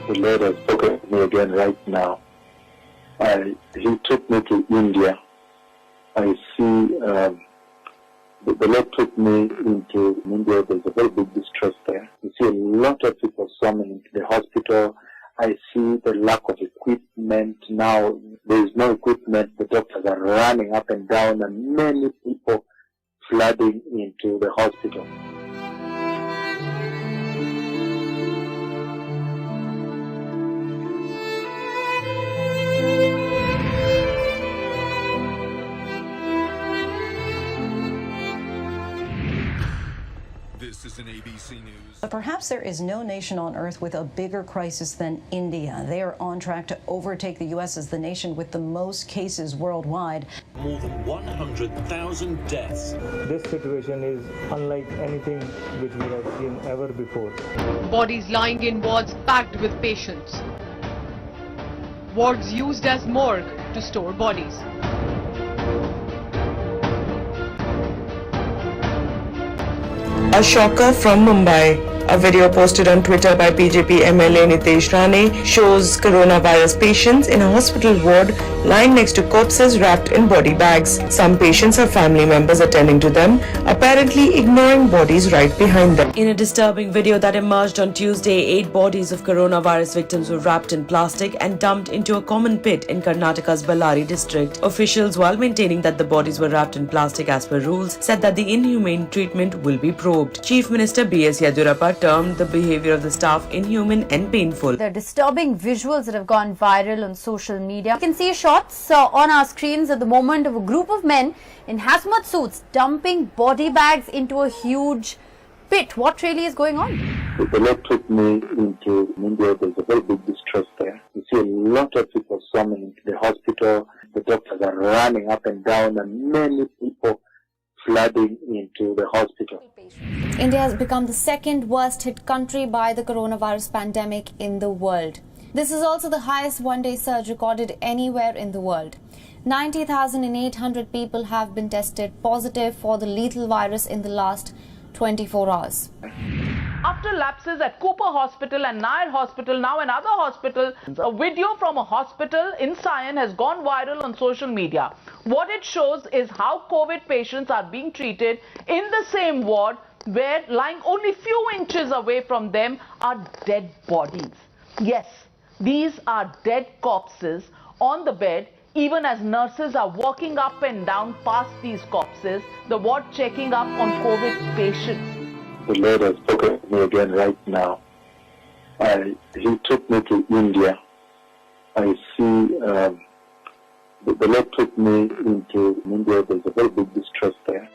The Lord has spoken to me again right now. He took me to India. I see the Lord took me into India. There's a very big distress there. You see a lot of people summoned into the hospital. I see the lack of equipment. Now there is no equipment. The doctors are running up and down, and many people flooding into the hospital. This is an ABC News. But perhaps there is no nation on earth with a bigger crisis than India. They are on track to overtake the U.S. as the nation with the most cases worldwide. More than 100,000 deaths. This situation is unlike anything which we have seen ever before. Bodies lying in wards packed with patients. Wards used as morgue to store bodies. A shocker from Mumbai. A video posted on Twitter by BJP MLA Nitesh Rane shows coronavirus patients in a hospital ward lying next to corpses wrapped in body bags. Some patients have family members attending to them, apparently ignoring bodies right behind them. In a disturbing video that emerged on Tuesday, 8 bodies of coronavirus victims were wrapped in plastic and dumped into a common pit in Karnataka's Ballari district. Officials, while maintaining that the bodies were wrapped in plastic as per rules, said that the inhumane treatment will be probed. Chief Minister B.S. Yadurappa termed the behavior of the staff inhuman and painful. The disturbing visuals that have gone viral on social media. You can see shots on our screens at the moment of a group of men in hazmat suits dumping body bags into a huge pit. What really is going on? The Lord took me into India. There's a very big distress there. You see a lot of people summoned into the hospital. The doctors are running up and down, and many people flooding into the hospital. India has become the second worst hit country by the coronavirus pandemic in the world. This is also the highest one-day surge recorded anywhere in the world. 90,800 people have been tested positive for the lethal virus in the last 24 hours. After lapses at Cooper Hospital and Nair Hospital, now another hospital, a video from a hospital in Sion has gone viral on social media. What it shows is how COVID patients are being treated in the same ward where lying only few inches away from them are dead bodies. Yes, these are dead corpses on the bed, even as nurses are walking up and down past these corpses, the ward checking up on COVID patients. The Lord has spoken to me again right now. He took me to India. I see the Lord took me into India. There's a very big distress there.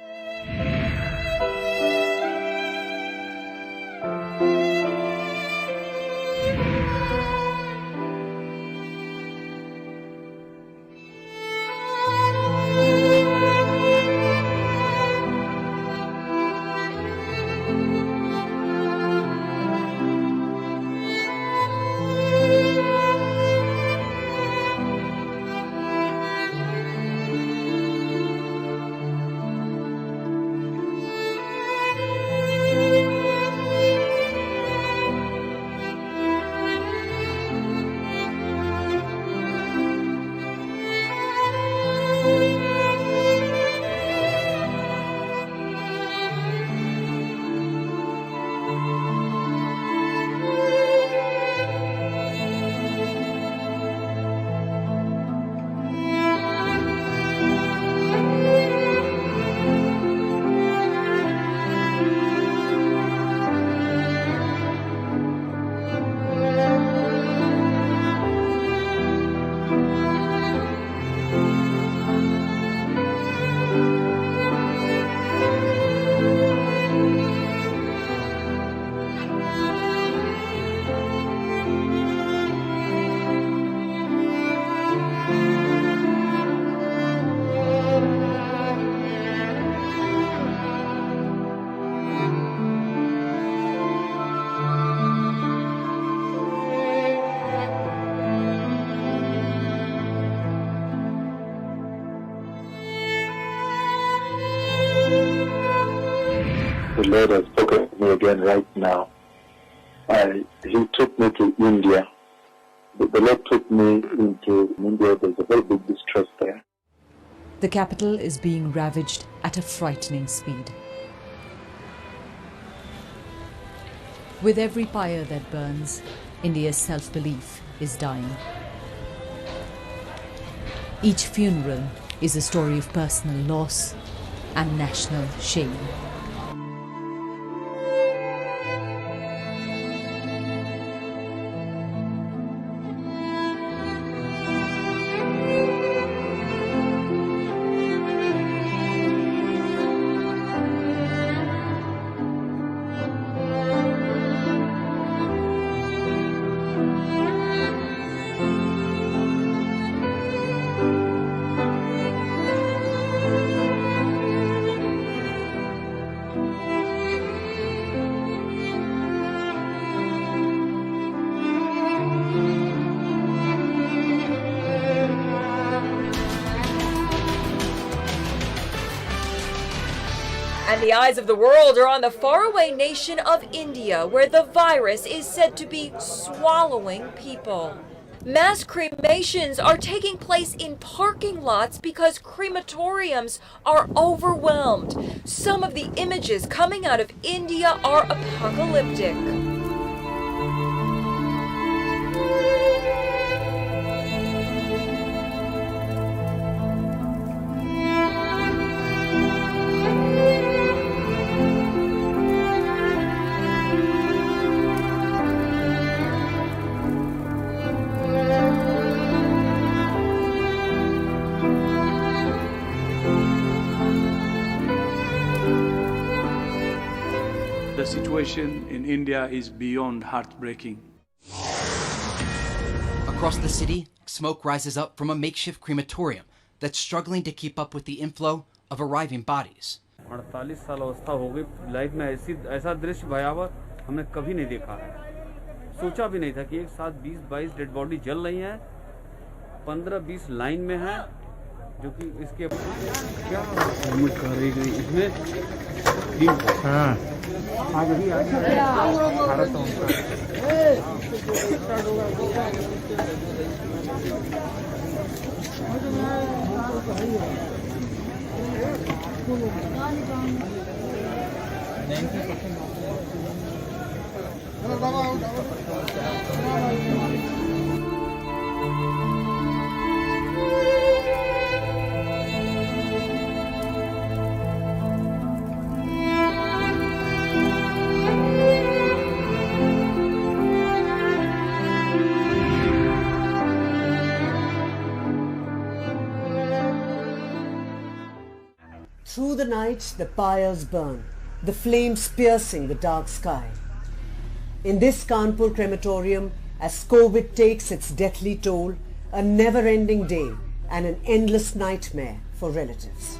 The Lord has spoken to me again right now. He took me to India. the Lord took me into India. There's a very big distress there. The capital is being ravaged at a frightening speed. With every pyre that burns, India's self-belief is dying. Each funeral is a story of personal loss and national shame. And the eyes of the world are on the faraway nation of India, where the virus is said to be swallowing people. Mass cremations are taking place in parking lots because crematoriums are overwhelmed. Some of the images coming out of India are apocalyptic. The situation in India is beyond heartbreaking. Across the city, smoke rises up from a makeshift crematorium that's struggling to keep up with the inflow of arriving bodies. 48 साल अवस्था हो गई life में ऐसा दृश्य भयावह हमने कभी नहीं देखा है सोचा भी नहीं था कि एक साथ 20-22 डेड बॉडी जल रही हैं 15-20 लाइन में हैं जो कि इसके क्या इसमें हाँ Through the night, the pyres burn, the flames piercing the dark sky. In this Kanpur crematorium, as COVID takes its deathly toll, a never-ending day and an endless nightmare for relatives.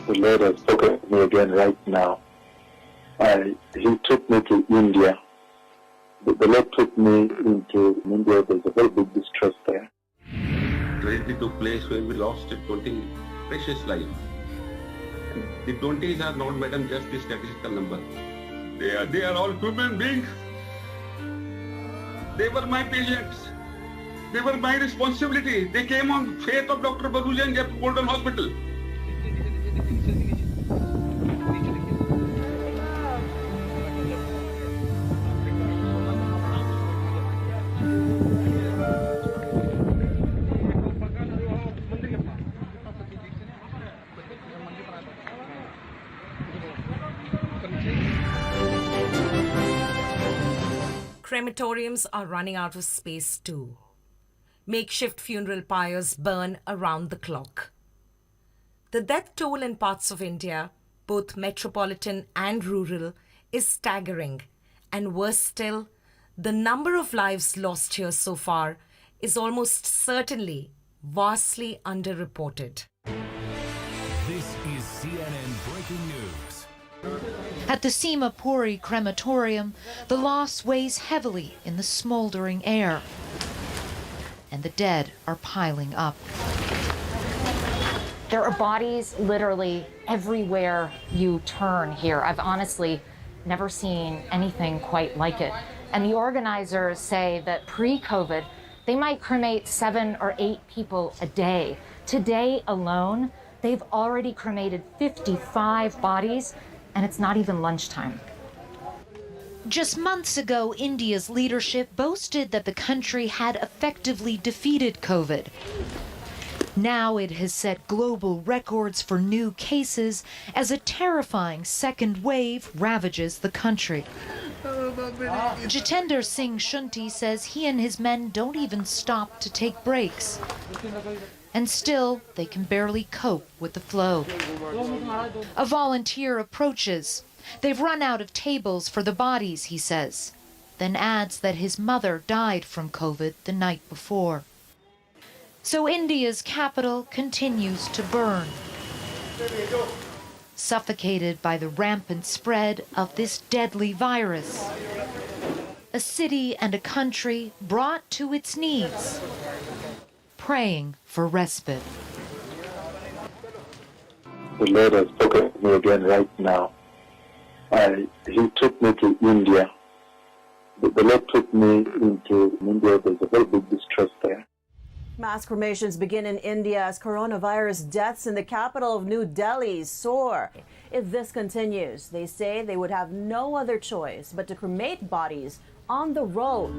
The Lord has spoken to me again right now. He took me to India. The Lord took me into India. There's a very big distress there. Tragedy took place where we lost 20 precious lives. The 20s are not, madam, just the statistical number. They are all human beings. They were my patients. They were my responsibility. They came on faith of Dr. Baruja and Golden Hospital. Crematoriums are running out of space too. Makeshift funeral pyres burn around the clock. The death toll in parts of India, both metropolitan and rural, is staggering. And worse still, the number of lives lost here so far is almost certainly vastly underreported. This is CNN Breaking News. At the Simapuri crematorium, the loss weighs heavily in the smoldering air, and the dead are piling up. There are bodies literally everywhere you turn here. I've honestly never seen anything quite like it. And the organizers say that pre-COVID, they might cremate 7 or 8 people a day. Today alone, they've already cremated 55 bodies, and it's not even lunchtime. Just months ago, India's leadership boasted that the country had effectively defeated COVID. Now it has set global records for new cases as a terrifying second wave ravages the country. Jitender Singh Shunti says he and his men don't even stop to take breaks. And still, they can barely cope with the flow. A volunteer approaches. They've run out of tables for the bodies, he says, then adds that his mother died from COVID the night before. So India's capital continues to burn, suffocated by the rampant spread of this deadly virus. A city and a country brought to its knees, praying for respite. The Lord has spoken to me again right now. He took me to India. The Lord took me into India. There's a very big distress there. Mass cremations begin in India as coronavirus deaths in the capital of New Delhi soar. If this continues, they say they would have no other choice but to cremate bodies on the road.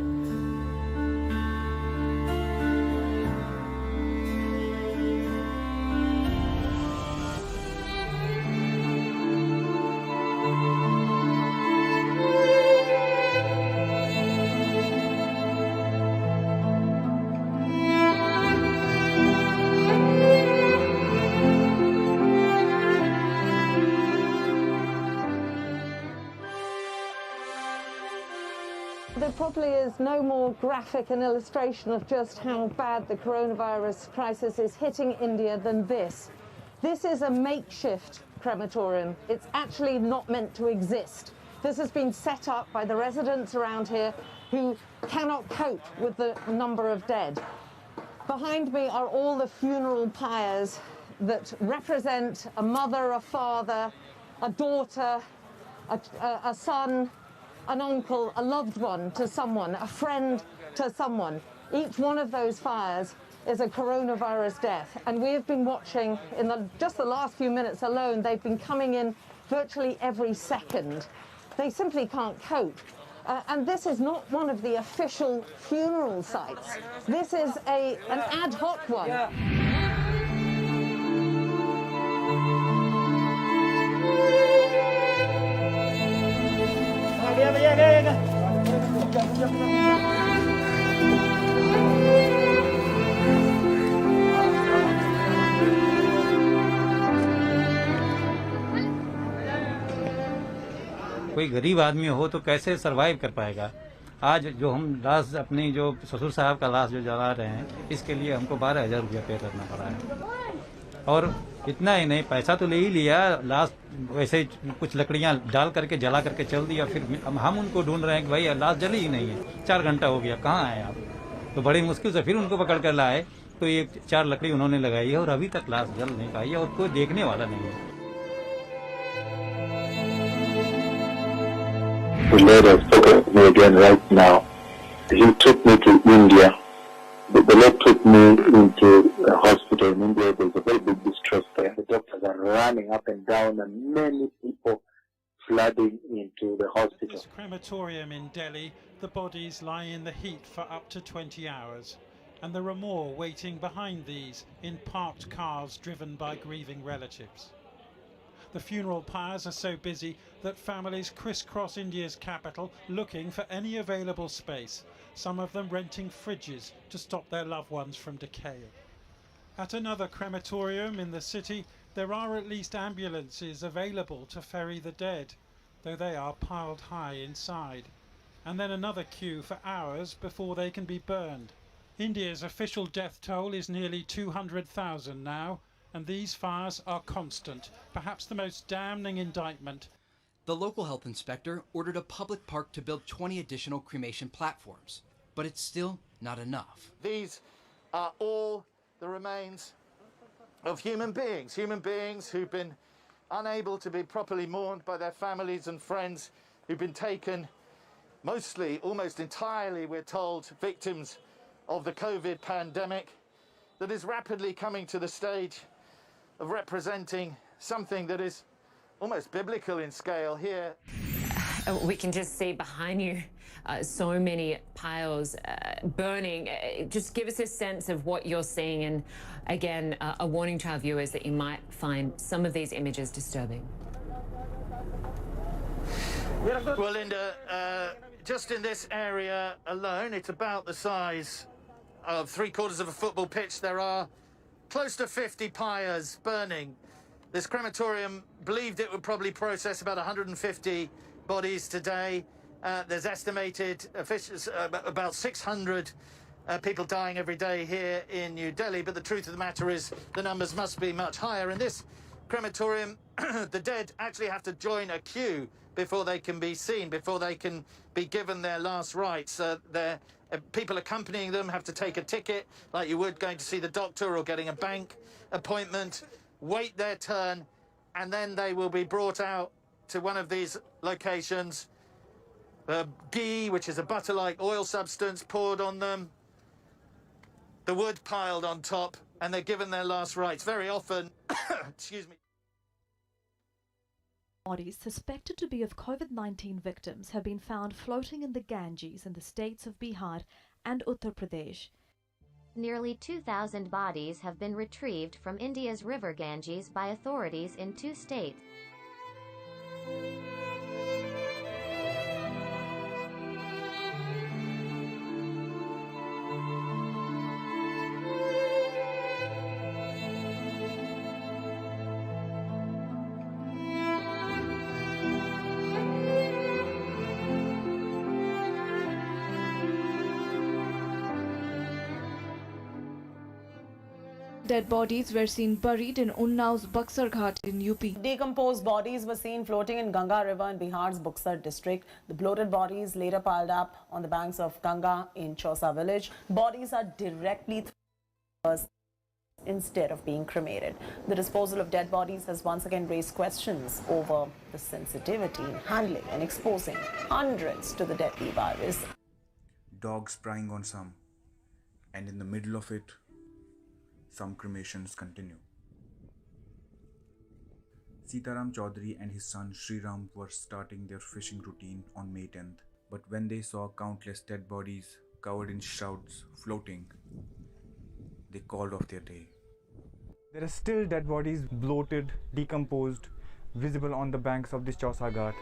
There probably is no more graphic an illustration of just how bad the coronavirus crisis is hitting India than this. This is a makeshift crematorium. It's actually not meant to exist. This has been set up by the residents around here who cannot cope with the number of dead. Behind me are all the funeral pyres that represent a mother, a father, a daughter, a son, an uncle, a loved one to someone, a friend to someone. Each one of those fires is a coronavirus death. And we have been watching, in just the last few minutes alone, they've been coming in virtually every second. They simply can't cope. And this is not one of the official funeral sites. This is an ad hoc one. Yeah. कोई गरीब आदमी हो तो कैसे survive कर पाएगा। आज जो हम लाश अपनी जो ससुर साहब का लाश जो जला रहे हैं, इसके लिए हमको 12,000 रुपया पे करना पड़ा है। और इतना ही नहीं, पैसा तो ले ही लिया, लाश वैसे ही कुछ लकड़ियां डाल करके जला करके चल दिया। फिर हम उनको ढूंढ रहे हैं कि भाई लाश जली ही नहीं है, 4 घंटा हो गया, कहाँ आए आप? तो बड़ी मुश्किल से फिर उनको पकड़ कर लाए, तो ये 4 लकड़ी उन्होंने लगाई है और अभी तक लाश जल नहीं पाई है और कोई देखने वाला नहीं है। The Lord has spoken to me again right now. He took me to India. The Lord took me into a hospital in India. There's a very big distress there. The doctors are running up and down and many people flooding into the hospital. At this crematorium in Delhi, the bodies lie in the heat for up to 20 hours. And there are more waiting behind these in parked cars driven by grieving relatives. The funeral pyres are so busy that families crisscross India's capital looking for any available space, some of them renting fridges to stop their loved ones from decaying. At another crematorium in the city, there are at least ambulances available to ferry the dead, though they are piled high inside. And then another queue for hours before they can be burned. India's official death toll is nearly 200,000 now, and these fires are constant, perhaps the most damning indictment. The local health inspector ordered a public park to build 20 additional cremation platforms, but it's still not enough. These are all the remains of human beings who've been unable to be properly mourned by their families and friends, who've been taken mostly, almost entirely, we're told, victims of the COVID pandemic that is rapidly coming to the stage of representing something that is almost biblical in scale here. We can just see behind you so many piles burning. Just give us a sense of what you're seeing, and again, a warning to our viewers that you might find some of these images disturbing. Well, Linda, just in this area alone, it's about the size of 3/4 of a football pitch. There are close to 50 pyres burning. This crematorium believed it would probably process about 150 bodies today. There's estimated about 600 people dying every day here in New Delhi, but the truth of the matter is the numbers must be much higher. In this crematorium, the dead actually have to join a queue before they can be seen, before they can be given their last rites. People accompanying them have to take a ticket, like you would going to see the doctor or getting a bank appointment, wait their turn, and then they will be brought out to one of these locations. Ghee, which is a butter-like oil substance, poured on them, the wood piled on top, and they're given their last rites. Very often, excuse me. Bodies suspected to be of COVID-19 victims have been found floating in the Ganges in the states of Bihar and Uttar Pradesh. Nearly 2,000 bodies have been retrieved from India's river Ganges by authorities in 2 states. Dead bodies were seen buried in Unnav's Buxar Ghat in UP. Decomposed bodies were seen floating in Ganga River in Bihar's Buxar district. The bloated bodies later piled up on the banks of Ganga in Chausa village. Bodies are directly thrown instead of being cremated. The disposal of dead bodies has once again raised questions over the sensitivity in handling and exposing hundreds to the deadly virus. Dogs prying on some, and in the middle of it, some cremations continue. Sitaram Chaudhary and his son Sriram were starting their fishing routine on May 10th, but when they saw countless dead bodies covered in shrouds floating, they called off their day. There are still dead bodies, bloated, decomposed, visible on the banks of this Chausa Ghat.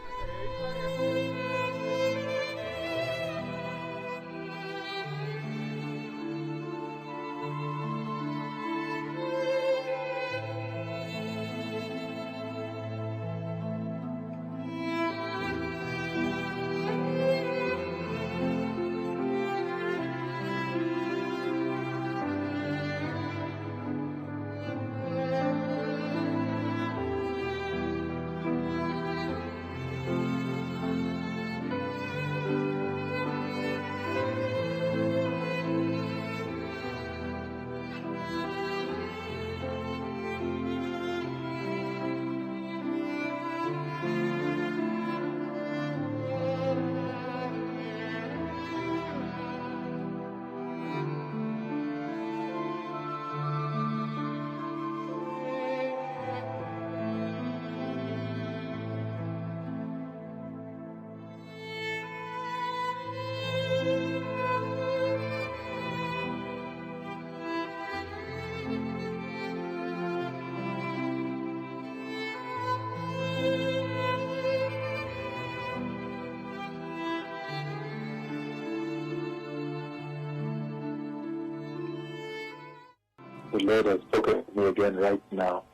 The Lord has spoken to me again right now.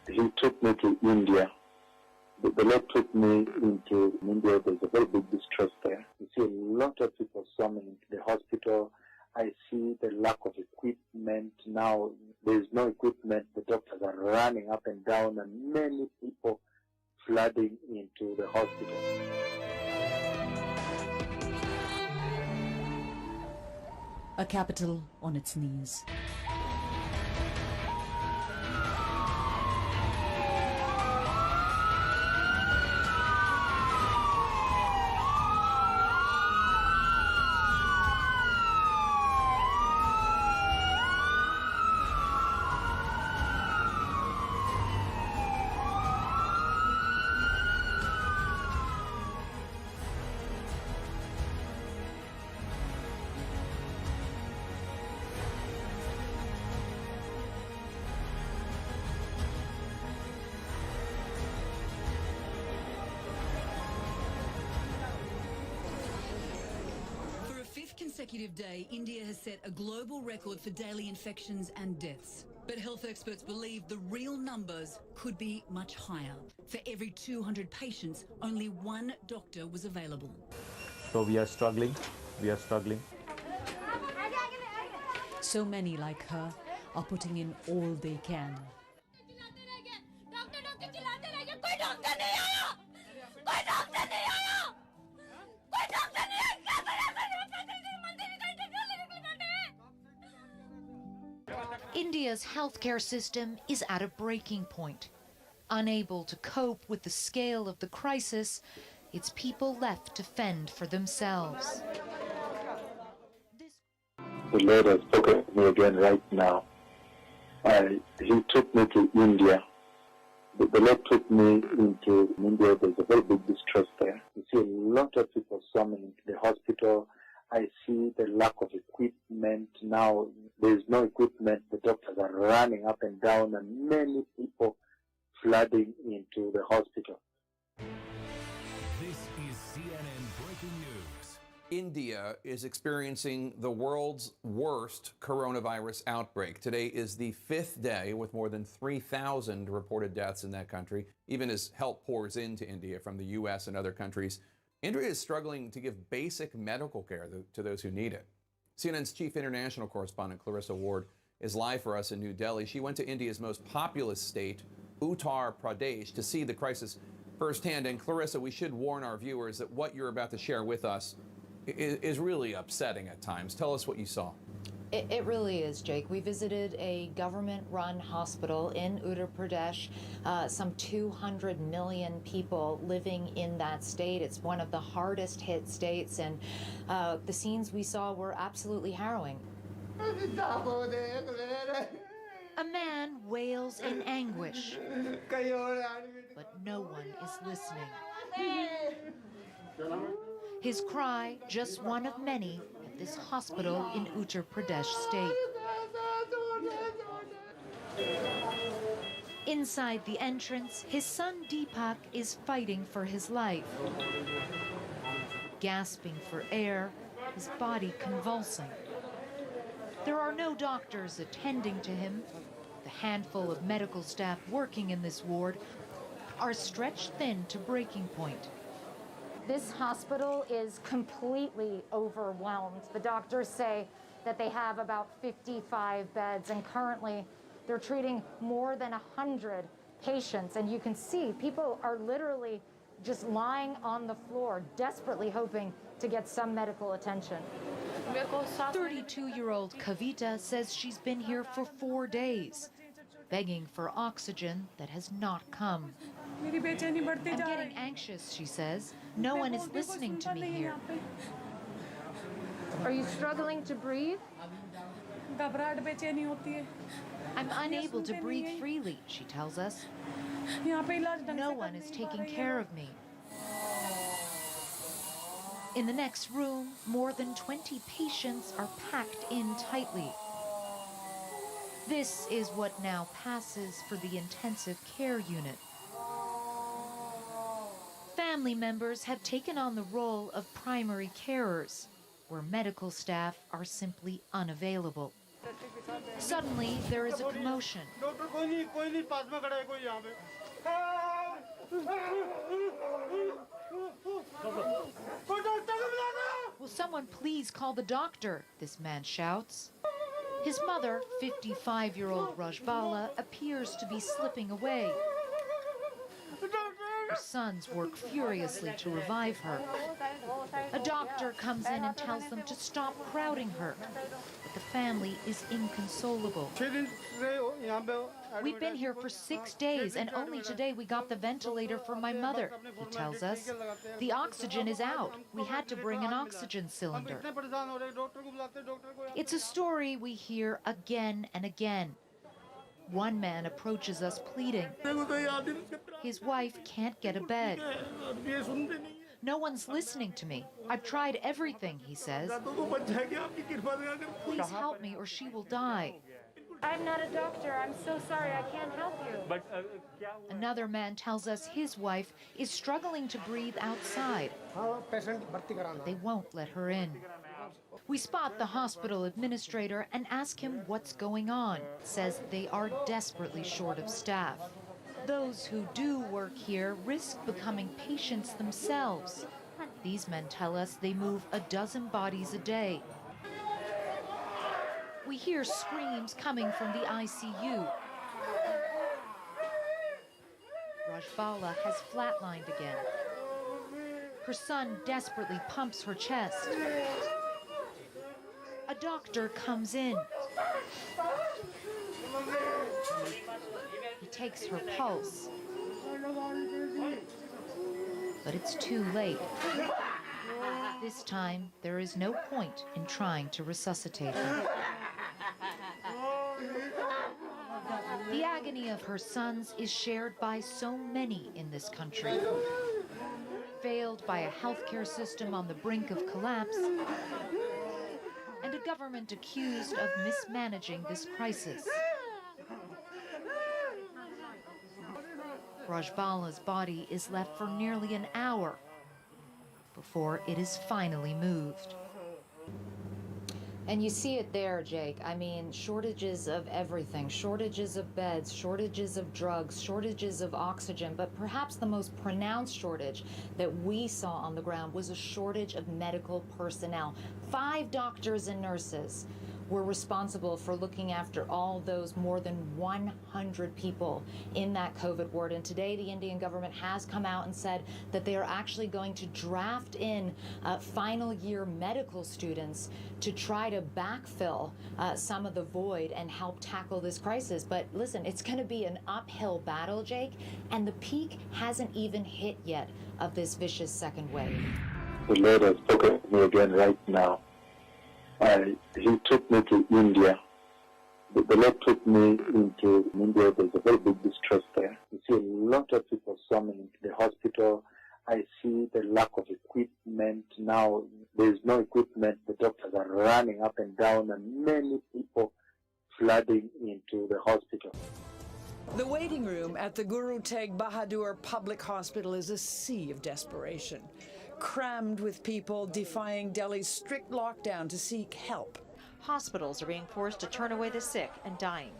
He took me to India. The Lord took me into India. There's a very big distress there. You see a lot of people swarming into the hospital. I see the lack of equipment now. There's no equipment. The doctors are running up and down, and many people flooding into the hospital. A capital on its knees. Consecutive day, India has set a global record for daily infections and deaths. But health experts believe the real numbers could be much higher. For every 200 patients, only one doctor was available. So we are struggling. So many like her are putting in all they can. India's healthcare system is at a breaking point. Unable to cope with the scale of the crisis, its people left to fend for themselves. The Lord has spoken to me again right now. He took me to India. The Lord took me into India. There's a very big distress there. You see a lot of people summoned into the hospital. I see the lack of equipment now. There's no equipment. The doctors are running up and down, and many people flooding into the hospital. This is CNN Breaking News. India is experiencing the world's worst coronavirus outbreak. Today is the 5th day with more than 3,000 reported deaths in that country, even as help pours into India from the U.S. and other countries. India is struggling to give basic medical care to those who need it. CNN's chief international correspondent, Clarissa Ward, is live for us in New Delhi. She went to India's most populous state, Uttar Pradesh, to see the crisis firsthand. And Clarissa, we should warn our viewers that what you're about to share with us is really upsetting at times. Tell us what you saw. It really is, Jake. We visited a government-run hospital in Uttar Pradesh. Some 200 million people living in that state. It's one of the hardest hit states, and the scenes we saw were absolutely harrowing. A man wails in anguish, but no one is listening. His cry, just one of many, at this hospital in Uttar Pradesh state. Inside the entrance, his son Deepak is fighting for his life. Gasping for air, his body convulsing. There are no doctors attending to him. The handful of medical staff working in this ward are stretched thin to breaking point. This hospital is completely overwhelmed. The doctors say that they have about 55 beds, and currently they're treating more than 100 patients. And you can see people are literally just lying on the floor, desperately hoping to get some medical attention. 32-year-old Kavita says she's been here for 4 days, begging for oxygen that has not come. I'm getting anxious, she says. No one is listening to me here. Are you struggling to breathe? I'm unable to breathe freely, she tells us. No one is taking care of me. In the next room, more than 20 patients are packed in tightly. This is what now passes for the intensive care unit. Family members have taken on the role of primary carers, where medical staff are simply unavailable. Suddenly, there is a commotion. Will someone please call the doctor? This man shouts. His mother, 55-year-old Rajbala, appears to be slipping away. Her sons work furiously to revive her. A doctor comes in and tells them to stop crowding her. But the family is inconsolable. We've been here for 6 days, and only today we got the ventilator for my mother, he tells us. The oxygen is out. We had to bring an oxygen cylinder. It's a story we hear again and again. One man approaches us pleading. His wife can't get a bed. No one's listening to me. I've tried everything, he says. Please help me or she will die. I'm not a doctor. I'm so sorry. I can't help you. Another man tells us his wife is struggling to breathe outside. They won't let her in. We spot the hospital administrator and ask him what's going on. Says they are desperately short of staff. Those who do work here risk becoming patients themselves. These men tell us they move a dozen bodies a day. We hear screams coming from the ICU. Rajbala has flatlined again. Her son desperately pumps her chest. A doctor comes in. He takes her pulse. But it's too late. This time, there is no point in trying to resuscitate her. The agony of her sons is shared by so many in this country. Failed by a healthcare system on the brink of collapse, and a government accused of mismanaging this crisis. Rajbala's body is left for nearly an hour before it is finally moved. And you see it there, Jake. I mean, shortages of everything, shortages of beds, shortages of drugs, shortages of oxygen, but perhaps the most pronounced shortage that we saw on the ground was a shortage of medical personnel. 5 doctors and nurses were responsible for looking after all those more than 100 people in that COVID ward. And today the Indian government has come out and said that they are actually going to draft in final year medical students to try to backfill some of the void and help tackle this crisis. But listen, it's going to be an uphill battle, Jake, and the peak hasn't even hit yet of this vicious second wave. The Lord has spoken to me again right now. He took me to India. The Lord took me into India. There's a very big distress there. You see a lot of people swarming into the hospital. I see the lack of equipment now. There's no equipment. The doctors are running up and down, and many people flooding into the hospital. The waiting room at the Guru Tegh Bahadur Public Hospital is a sea of desperation, crammed with people defying Delhi's strict lockdown to seek help. Hospitals are being forced to turn away the sick and dying.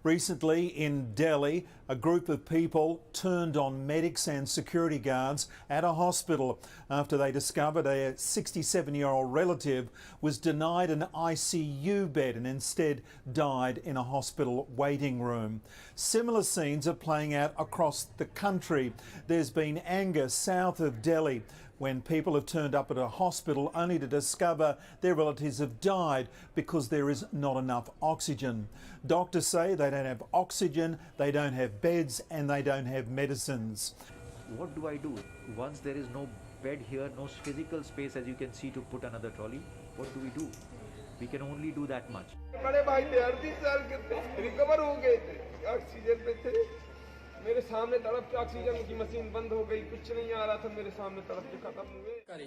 Recently in Delhi, a group of people turned on medics and security guards at a hospital after they discovered a 67-year-old relative was denied an ICU bed and instead died in a hospital waiting room. Similar scenes are playing out across the country. There's been anger south of Delhi when people have turned up at a hospital only to discover their relatives have died because there is not enough oxygen. Doctors say they don't have oxygen, they don't have beds, and they don't have medicines. What do I do? Once there is no bed here, no physical space, as you can see, to put another trolley, what do we do? We can only do that much.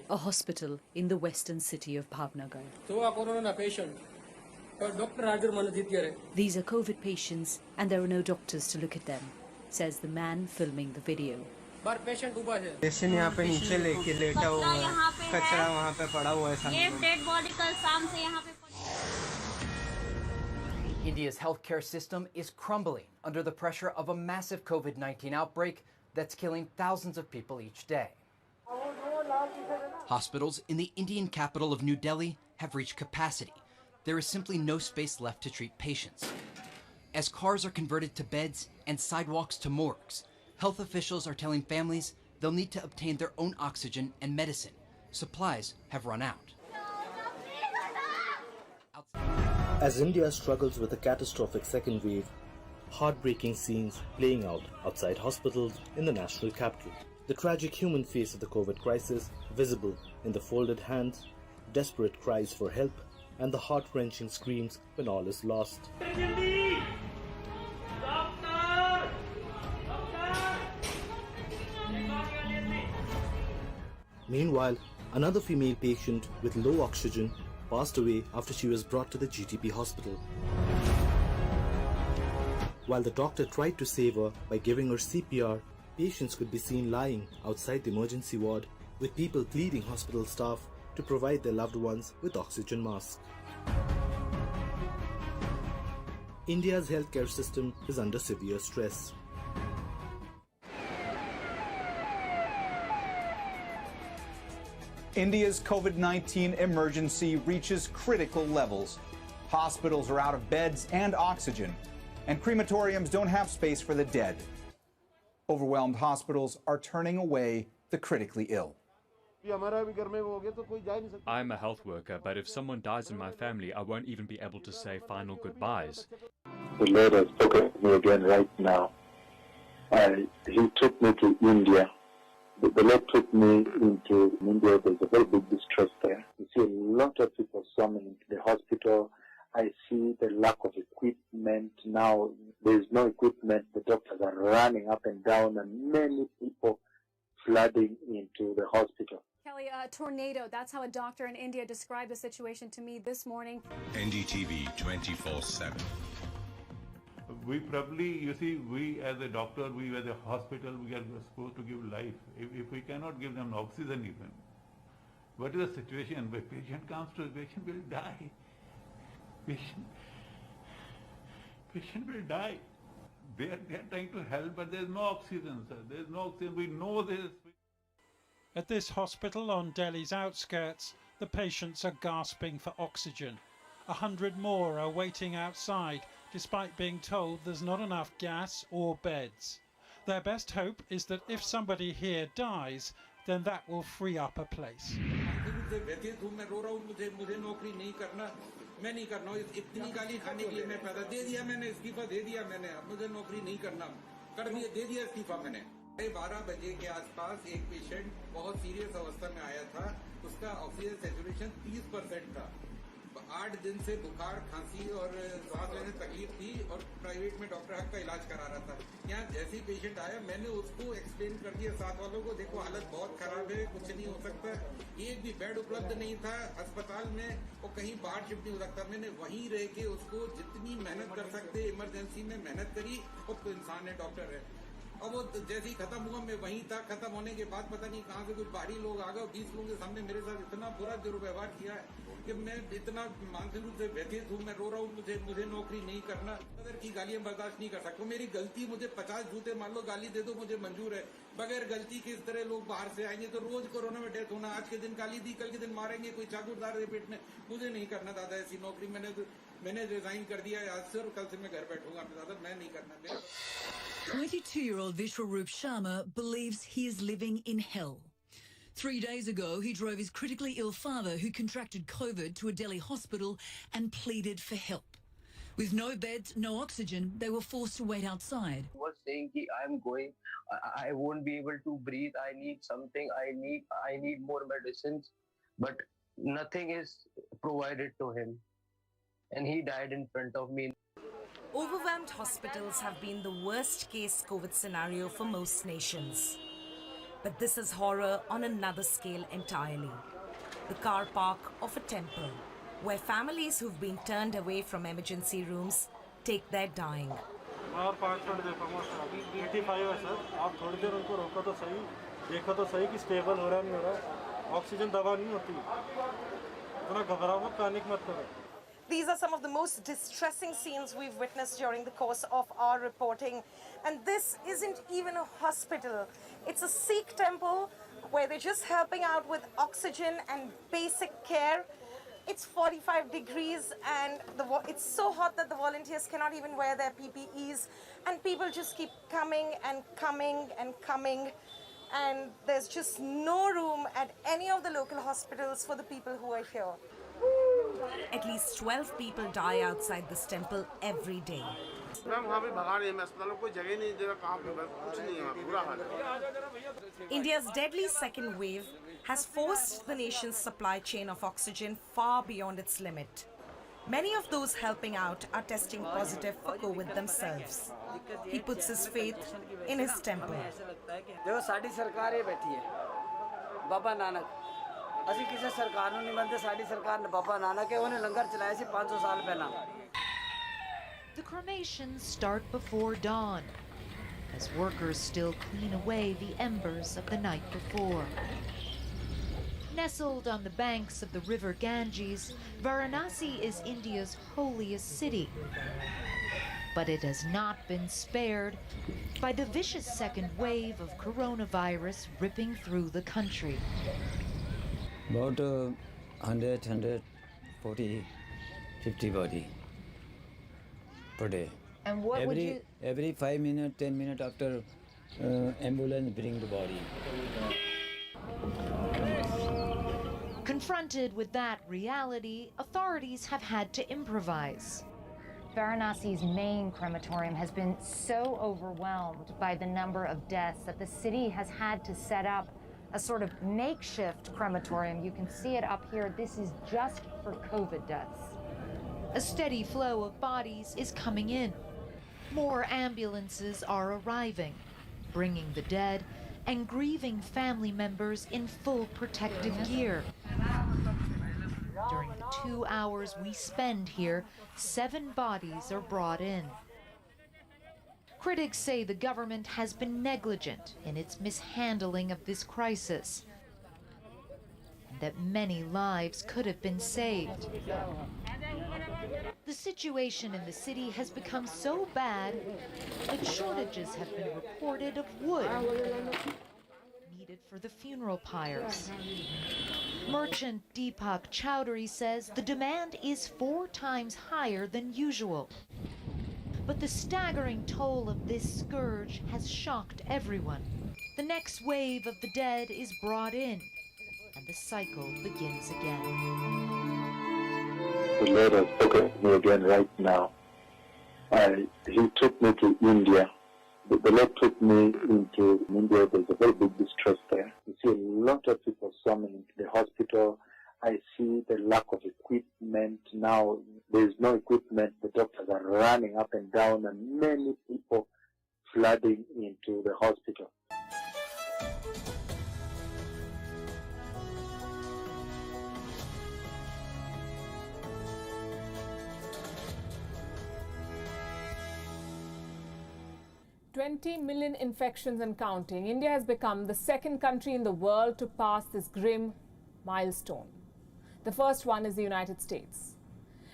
A hospital in the western city of Bhavnagar. These are COVID patients and there are no doctors to look at them, says the man filming the video. Patient यहाँ पे नीचे लेके लेटा हुआ है, कचरा वहाँ पे पड़ा हुआ है सामने। ये डेड बॉडी कल शाम से यहाँ पे। India's healthcare system is crumbling under the pressure of a massive COVID-19 outbreak that's killing thousands of people each day. Hospitals in the Indian capital of New Delhi have reached capacity. There is simply no space left to treat patients. As cars are converted to beds and sidewalks to morgues, health officials are telling families they'll need to obtain their own oxygen and medicine. Supplies have run out. As India struggles with a catastrophic second wave, heartbreaking scenes playing out outside hospitals in the national capital. The tragic human face of the COVID crisis visible in the folded hands, desperate cries for help, and the heart-wrenching screams when all is lost. Meanwhile, another female patient with low oxygen passed away after she was brought to the GTP hospital. While the doctor tried to save her by giving her CPR, patients could be seen lying outside the emergency ward with people pleading hospital staff to provide their loved ones with oxygen masks. India's healthcare system is under severe stress. India's COVID-19 emergency reaches critical levels. Hospitals are out of beds and oxygen, and crematoriums don't have space for the dead. Overwhelmed hospitals are turning away the critically ill. I'm a health worker, but if someone dies in my family, I won't even be able to say final goodbyes. The Lord has spoken to me again right now. He took me to India. The Lord took me into India. There's a very big distress there. You see a lot of people summoning to the hospital. I see the lack of equipment. Now there's no equipment. The doctors are running up and down, and many people flooding into the hospital. Kelly, a tornado. That's how a doctor in India described the situation to me this morning. NDTV 24/7. We probably, you see, we as a doctor, we as a hospital, we are supposed to give life. If we cannot give them oxygen even, what is the situation? When patient comes to, patient will die. Patient will die. They are trying to help, but there's no oxygen, sir. There's no oxygen. We know this. At this hospital on Delhi's outskirts, the patients are gasping for oxygen. 100 more are waiting outside, despite being told there's not enough gas or beds. Their best hope is that if somebody here dies, then that will free up a place. साढ़े 12 बजे के आसपास एक patient बहुत serious अवस्था में आया था। उसका ऑक्सीजन सैचुरेशन 30% था। 8 दिन से बुखार, खांसी और सांस लेने में तकलीफ थी और प्राइवेट में डॉक्टर हक का इलाज करा रहा था। यहाँ जैसे ही पेशेंट आया, मैंने उसको एक्सप्लेन कर दिया साथ वालों को, देखो हालत बहुत खराब है, कुछ नहीं हो सकता। एक भी बेड उपलब्ध नहीं था अस्पताल में और कहीं बाहर शिफ्ट नहीं हो सकता। मैंने वहीं रह के उसको जितनी मेहनत कर सकते इमरजेंसी में मेहनत करी। और तो इंसान है, डॉक्टर है। और वो जैसे ही खत्म हुआ, मैं वहीं था। खत्म होने के बाद पता नहीं कहाँ से कुछ बाहरी लोग आ गए। 20 लोगों के सामने मेरे साथ इतना बुरा दुर्व्यवहार किया है कि मैं इतना मानसिक रूप से व्यथित हूँ। मैं रो रहा हूँ। मुझे नौकरी नहीं करना। अगर की गालियाँ बर्दाश्त नहीं कर सकता। मेरी गलती, मुझे 50 जूते मान लो गाली दे दो, मुझे मंजूर है। बगैर गलती के इस तरह लोग बाहर से आएंगे तो रोज कोरोना में डेथ होना। आज के दिन गाली दी, कल के दिन मारेंगे, कोई चाकू डाल रहे पेट में। मुझे नहीं करना दादा ऐसी नौकरी। मैंने रिजाइन कर दिया है आज से और कल से मैं घर बैठूंगा। दादा मैं नहीं करना। 22-year-old Vishwaroop Sharma believes he is living in hell. 3 days ago, he drove his critically ill father, who contracted COVID, to a Delhi hospital and pleaded for help. With no beds, no oxygen, they were forced to wait outside. He was saying that I'm going, I won't be able to breathe, I need something, I need more medicines, but nothing is provided to him. And he died in front of me. Overwhelmed hospitals have been the worst case COVID scenario for most nations. But this is horror on another scale entirely. The car park of a temple, where families who've been turned away from emergency rooms take their dying. 85 है sir, आप थोड़ी देर उनको रोको तो सही, देखो तो सही कि स्टेबल हो रहा है नहीं हो रहा। ऑक्सीजन दवा नहीं होती, इतना घबराओ मत, पैनिक मत करो। These are some of the most distressing scenes we've witnessed during the course of our reporting. And this isn't even a hospital. It's a Sikh temple where they're just helping out with oxygen and basic care. It's 45 degrees and it's so hot that the volunteers cannot even wear their PPEs, and people just keep coming and coming and coming, and there's just no room at any of the local hospitals for the people who are here. At least 12 people die outside this temple every day. India's deadly second wave has forced the nation's supply chain of oxygen far beyond its limit. Many of those helping out are testing positive for COVID themselves. He puts his faith in his temple. ਅਸੀਂ ਕਿਸੇ ਸਰਕਾਰ ਨੂੰ ਨਹੀਂ ਮੰਨਦੇ ਸਾਡੀ ਸਰਕਾਰ ਨੇ ਬਾਬਾ ਨਾਨਕ ਹੈ ਉਹਨੇ ਲੰਗਰ ਚਲਾਇਆ ਸੀ 500 ਸਾਲ ਪਹਿਲਾਂ The cremations start before dawn as workers still clean away the embers of the night before. Nestled on the banks of the river Ganges, Varanasi is India's holiest city. But it has not been spared by the vicious second wave of coronavirus ripping through the country. About 100, 140, 50 body per day. And what would you... Every 5 minutes, 10 minutes after ambulance bring the body. Confronted with that reality, authorities have had to improvise. Varanasi's main crematorium has been so overwhelmed by the number of deaths that the city has had to set up a sort of makeshift crematorium. You can see it up here. This is just for COVID deaths. A steady flow of bodies is coming in. More ambulances are arriving, bringing the dead and grieving family members in full protective gear. During the 2 hours we spend here, 7 bodies are brought in. Critics say the government has been negligent in its mishandling of this crisis, and that many lives could have been saved. The situation in the city has become so bad that shortages have been reported of wood needed for the funeral pyres. Merchant Deepak Chowdhury says the demand is 4 times higher than usual. But the staggering toll of this scourge has shocked everyone. The next wave of the dead is brought in, and the cycle begins again. The Lord has spoken to me again right now. He took me to India. The Lord took me into India. There's a very big distress there. You see a lot of people swarming into the hospital. I see the lack of equipment. Now there's no equipment. The doctors are running up and down, and many people flooding into the hospital. $20 million infections and counting. India has become the second country in the world to pass this grim milestone. The first one is the United States.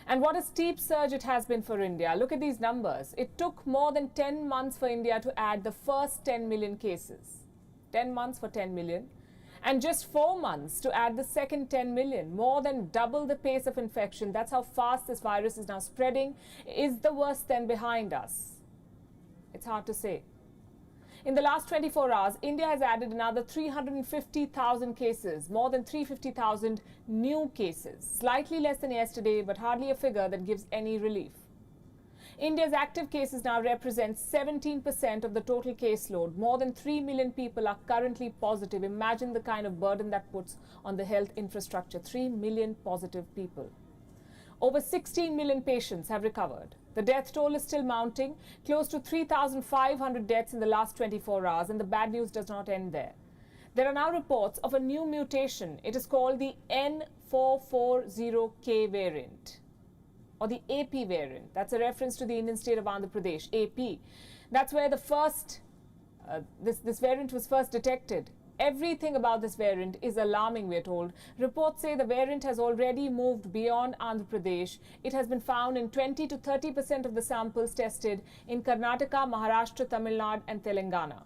And what a steep surge it has been for India. Look at these numbers. It took more than 10 months for India to add the first 10 million cases. 10 months for 10 million. And just 4 months to add the second 10 million. More than double the pace of infection. That's how fast this virus is now spreading. Is the worst then behind us? It's hard to say. In the last 24 hours, India has added another 350,000 cases, more than 350,000 new cases. Slightly less than yesterday, but hardly a figure that gives any relief. India's active cases now represent 17% of the total caseload. More than 3 million people are currently positive. Imagine the kind of burden that puts on the health infrastructure. 3 million positive people. Over 16 million patients have recovered. The death toll is still mounting, close to 3,500 deaths in the last 24 hours, and the bad news does not end there. There are now reports of a new mutation. It is called the N440K variant, or the AP variant. That's a reference to the Indian state of Andhra Pradesh, AP. That's where the first, this variant was first detected. Everything about this variant is alarming, we're told. Reports say the variant has already moved beyond Andhra Pradesh. It has been found in 20 to 30% of the samples tested in Karnataka, Maharashtra, Tamil Nadu and Telangana.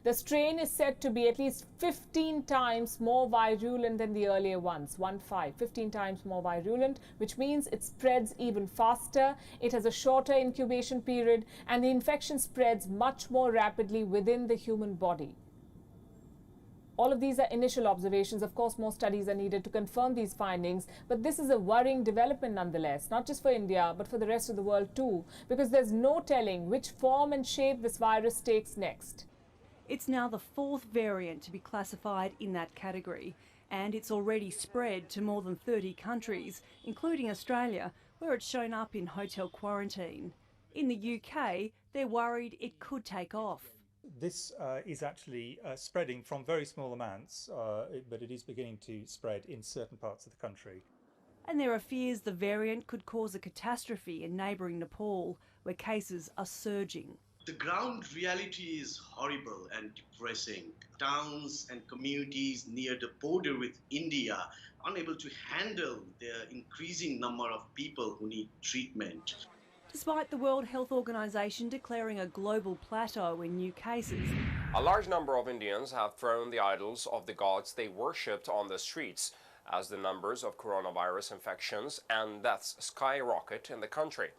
The strain is said to be at least 15 times more virulent than the earlier ones, 15 times more virulent, which means it spreads even faster, it has a shorter incubation period, and the infection spreads much more rapidly within the human body. All of these are initial observations. Of course, more studies are needed to confirm these findings, but this is a worrying development nonetheless, not just for India, but for the rest of the world too, because there's no telling which form and shape this virus takes next. It's now the fourth variant to be classified in that category, and it's already spread to more than 30 countries, including Australia, where it's shown up in hotel quarantine. In the UK, they're worried it could take off. This is actually spreading from very small amounts, but it is beginning to spread in certain parts of the country. And there are fears the variant could cause a catastrophe in neighbouring Nepal, where cases are surging. The ground reality is horrible and depressing. Towns and communities near the border with India unable to handle the increasing number of people who need treatment. Despite the World Health Organization declaring a global plateau in new cases. A large number of Indians have thrown the idols of the gods they worshipped on the streets as the numbers of coronavirus infections and deaths skyrocket in the country.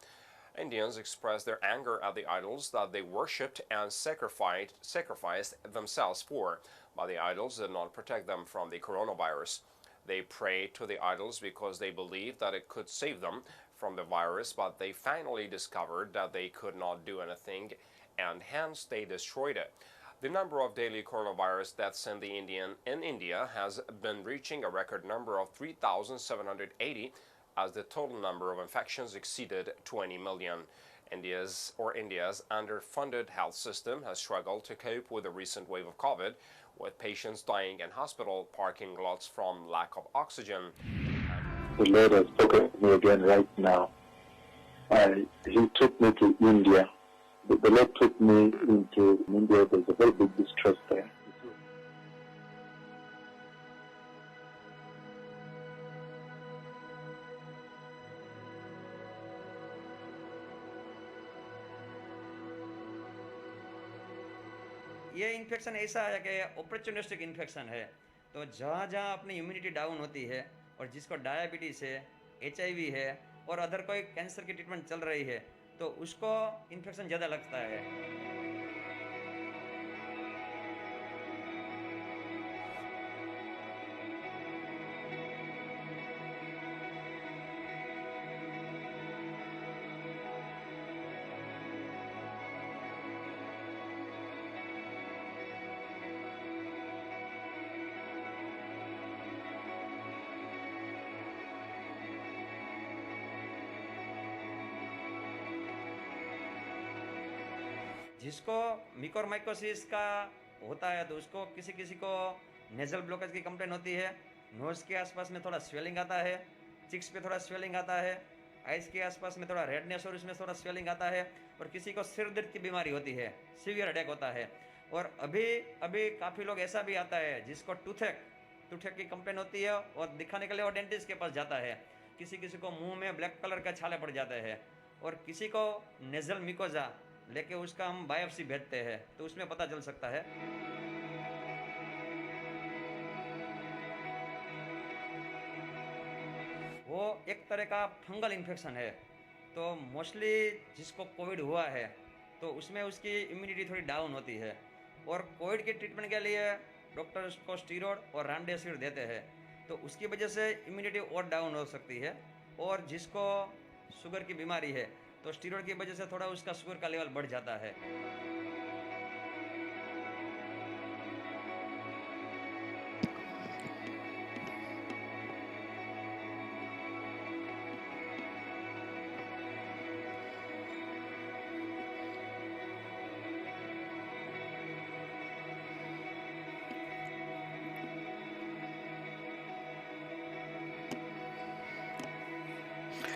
Indians expressed their anger at the idols that they worshipped and sacrificed themselves for, but the idols did not protect them from the coronavirus. They prayed to the idols because they believed that it could save them from the virus, but they finally discovered that they could not do anything, and hence they destroyed it. The number of daily coronavirus deaths in India has been reaching a record number of 3,780, as the total number of infections exceeded 20 million. India's underfunded health system has struggled to cope with the recent wave of COVID, with patients dying in hospital parking lots from lack of oxygen. The Lord has spoken to me again right now. He took me to India. The Lord took me into India. There's a very big distress there. ये infection ऐसा है कि ऑपरेचुनिस्टिक infection है, तो जहाँ जहाँ अपनी immunity down होती है और जिसको डायबिटीज़ है, HIV है और अदर कोई कैंसर की ट्रीटमेंट चल रही है, तो उसको इन्फेक्शन ज़्यादा लगता है। जिसको मिकोरमाइकोसिस का होता है तो उसको किसी को नेजल ब्लॉकेज की कंप्लेन होती है, नोज के आसपास में थोड़ा स्वेलिंग आता है, चिक्स पे थोड़ा स्वेलिंग आता है, आइज के आसपास में थोड़ा रेडनेस और इसमें थोड़ा स्वेलिंग आता है, और किसी को सिर दर्द की बीमारी होती है, सीवियर हेडेक होता है। और अभी काफ़ी लोग ऐसा भी आता है जिसको टूथेक की कंप्लेन होती है और दिखाने के लिए वो डेंटिस्ट के पास जाता है। किसी को मुंह में ब्लैक कलर का छाले पड़ जाते हैं, और किसी को नेजल मिकोजा लेके उसका हम बायोप्सी भेजते हैं तो उसमें पता चल सकता है। वो एक तरह का फंगल इन्फेक्शन है, तो मोस्टली जिसको कोविड हुआ है तो उसमें उसकी इम्यूनिटी थोड़ी डाउन होती है, और कोविड के ट्रीटमेंट के लिए डॉक्टर उसको स्टीरॉयड और रेमडेसिविर देते हैं, तो उसकी वजह से इम्यूनिटी और डाउन हो सकती है। और जिसको शुगर की बीमारी है तो स्टीरॉयड की वजह से थोड़ा उसका शुगर का लेवल बढ़ जाता है।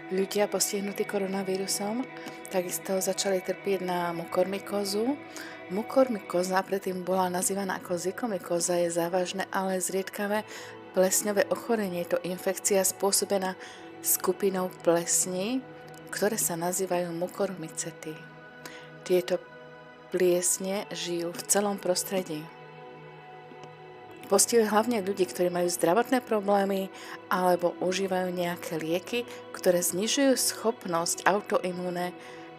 Ľudia postihnutí koronavírusom takisto začali trpieť na mukormykózu. Mukormykóza predtým bola nazývaná ako zykomykóza, je závažné, ale zriedkavé plesňové ochorenie. Je to infekcia spôsobená skupinou plesní, ktoré sa nazývajú mukormycety. Tieto pliesne žijú v celom prostredí. Postihuje hlavne ľudí, ktorí majú zdravotné problémy alebo užívajú nejaké lieky, ktoré znižujú schopnosť autoimúnne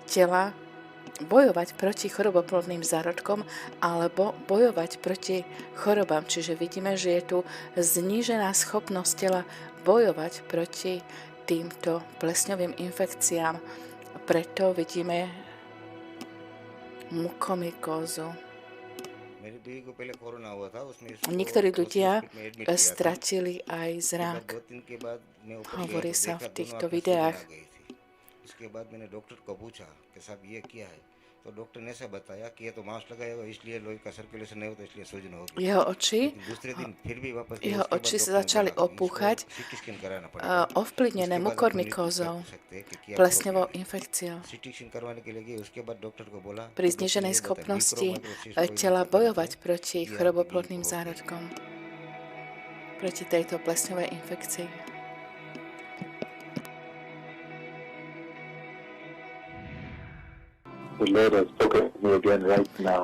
tela bojovať proti choroboplodným zárodkom alebo bojovať proti chorobám. Čiže vidíme, že je tu znížená schopnosť tela bojovať proti týmto plesňovým infekciám. Preto vidíme mukomykózu. Niektorí ľudia stratili aj zrak. Hovorí sa v týchto videách. Jeho oči sa začali opúchať, ovplyvnené mukormykózou, plesňovou infekciou. Pri zníženej schopnosti tela bojovať proti choroboplodným zárodkom, proti tejto plesňovej infekcii.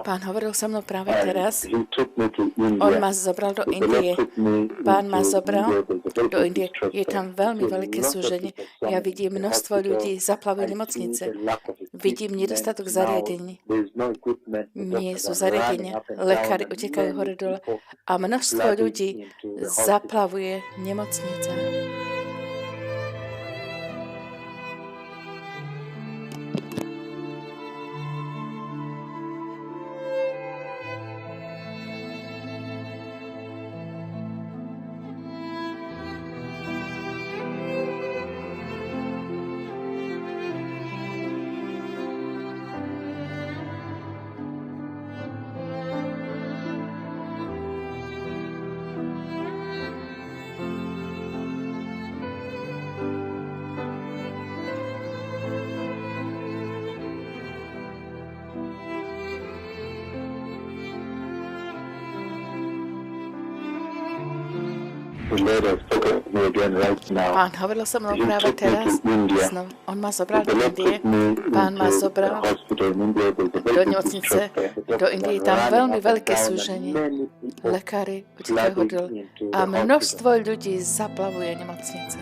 Pán hovoril so mnou práve teraz. On ma zobral do Indie. Pán ma zobral do Indie. Je tam veľmi veľké súženie. Ja vidím množstvo ľudí, zaplavujú nemocnice. Vidím nedostatok zariadení. Nie sú zariadenia. Lekári utekajú hore dole. A množstvo ľudí zaplavuje nemocnice. Pán hovoril so mnou práve teraz. On ma zobral do Indie. Pán ma zobral do nemocnice. Do Indie je tam veľmi veľké súženie. Lekári utekajú dole. A množstvo ľudí zaplavuje nemocnice.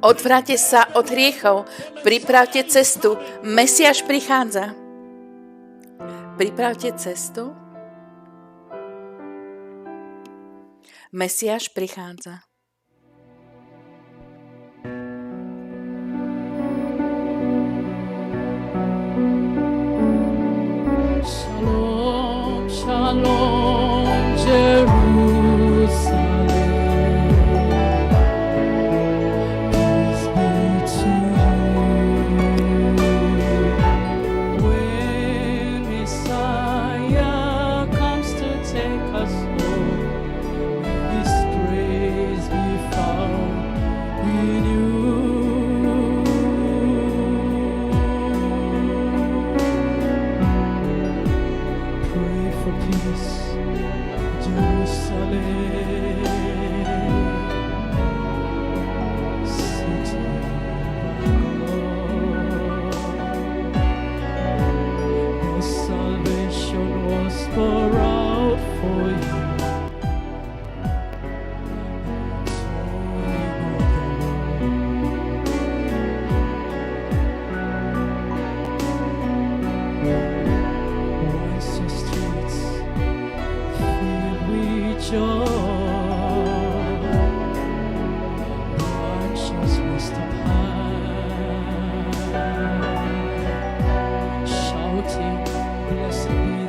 Odvráte sa od hriechov, pripravte cestu, Mesiáš prichádza. Pripravte cestu, Mesiáš prichádza. Shalom, shalom, Jerusalem. Shouting, blessed be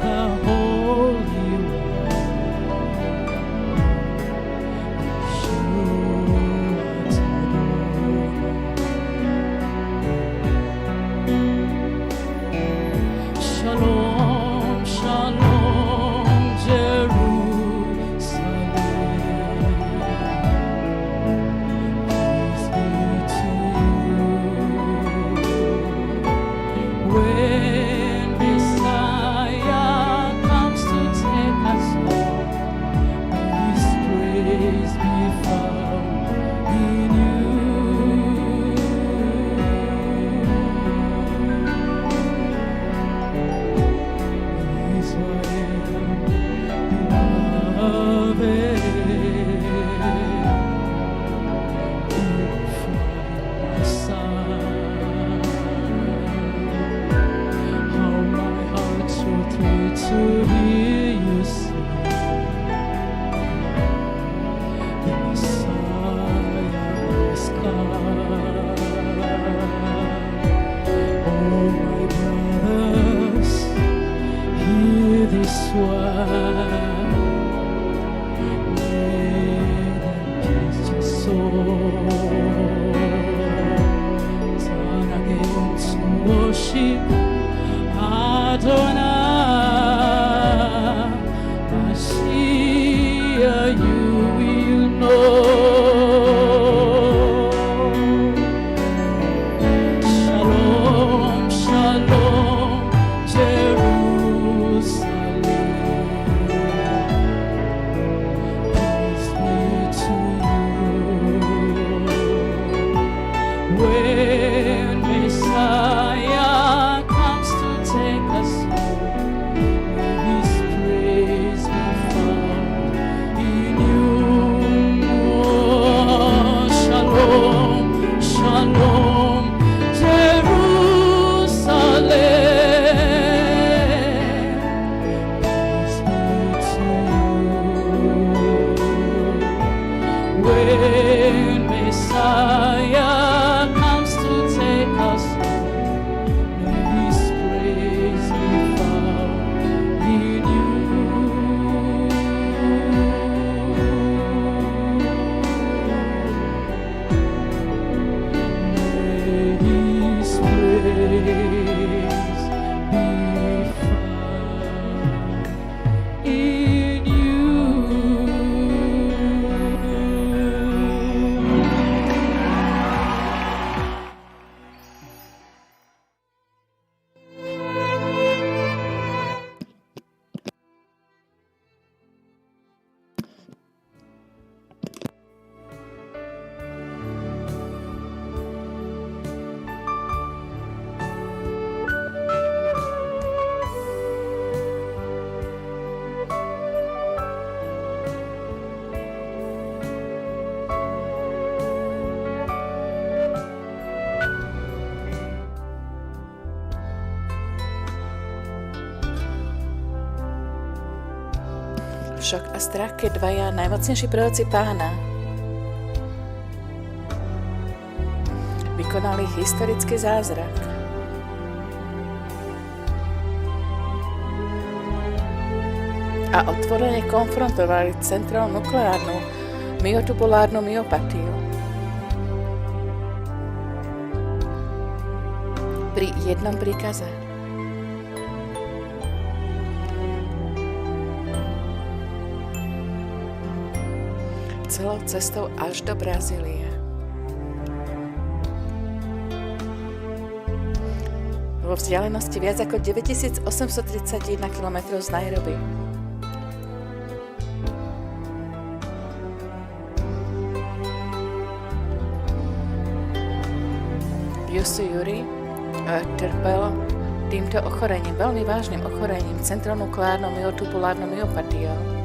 Šok a strach, keď dvaja najmocnejší proroci Pána vykonali historický zázrak. A otvorene konfrontovali centrálnu nukleárnu myotubulárnu myopatiu. Pri jednom príkaze. Celou cestou až do Brazílie. Vo vzdialenosti viac ako 9831 km z Nairobi. Yuri trpel týmto ochorením, veľmi vážnym ochorením, centronukleárnou myotubulárnou myopatiou.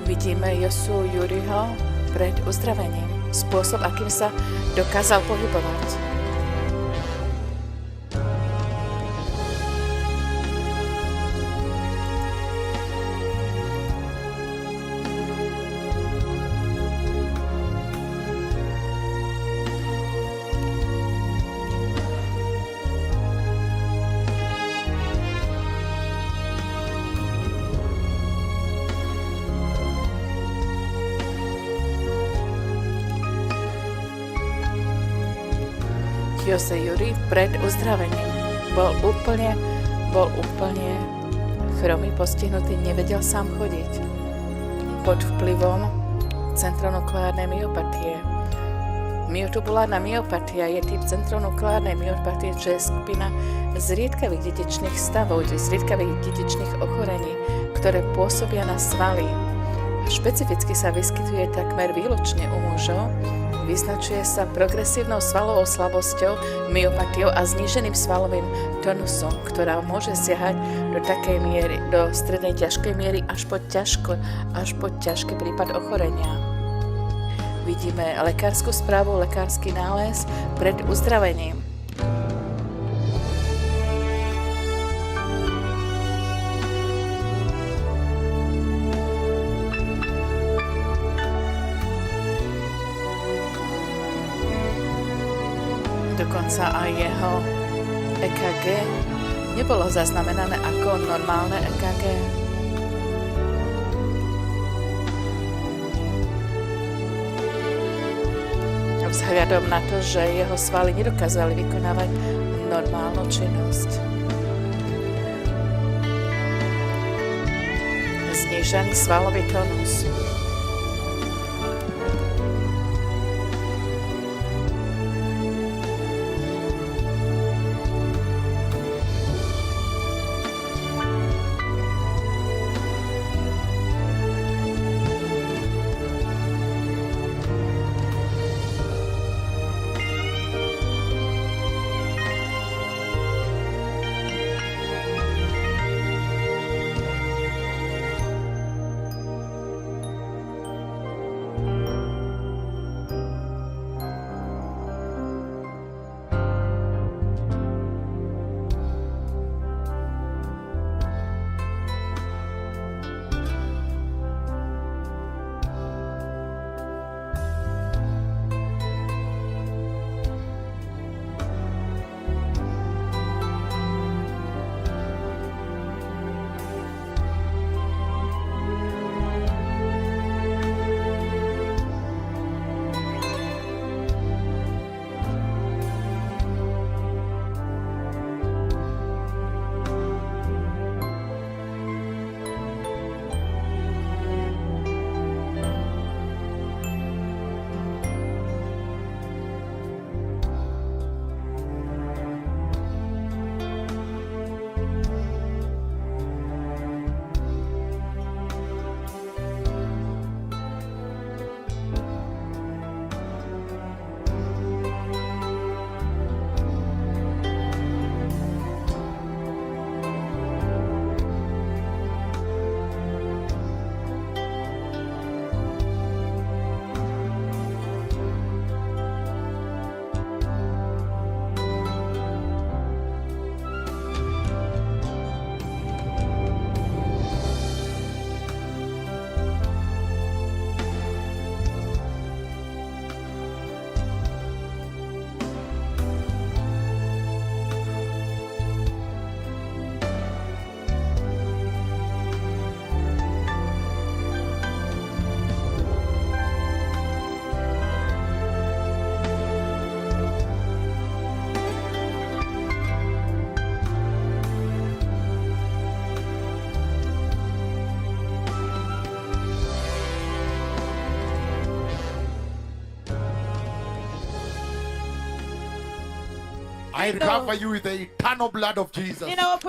Vidíme Josu Juriho pred uzdravením, spôsob, akým sa dokázal pohybovať. Jose Juri pred uzdravením bol úplne chromý, postihnutý, nevedel sám chodiť. Pod vplyvom centronukleárnej myopatie. Myotubulárna myopatia je typ centronukleárnej myopatie, čo je skupina zriedkavých detečných stavov, zriedkavých detečných ochorení, ktoré pôsobia na svaly. Špecificky sa vyskytuje takmer výlučne u mužov, Vyznačuje sa progresívnou svalovou slabosťou, myopatiou a zníženým svalovým tonusom, ktorá môže siahať do takej miery, do strednej ťažkej miery až po ťažký prípad ochorenia. Vidíme lekárskú správu, lekársky nález pred uzdravením. Dokonca aj jeho EKG nebolo zaznamenané ako normálne EKG. Vzhľadom na to, že jeho svaly nedokázali vykonávať normálnu činnosť. Znížený svalový tónus.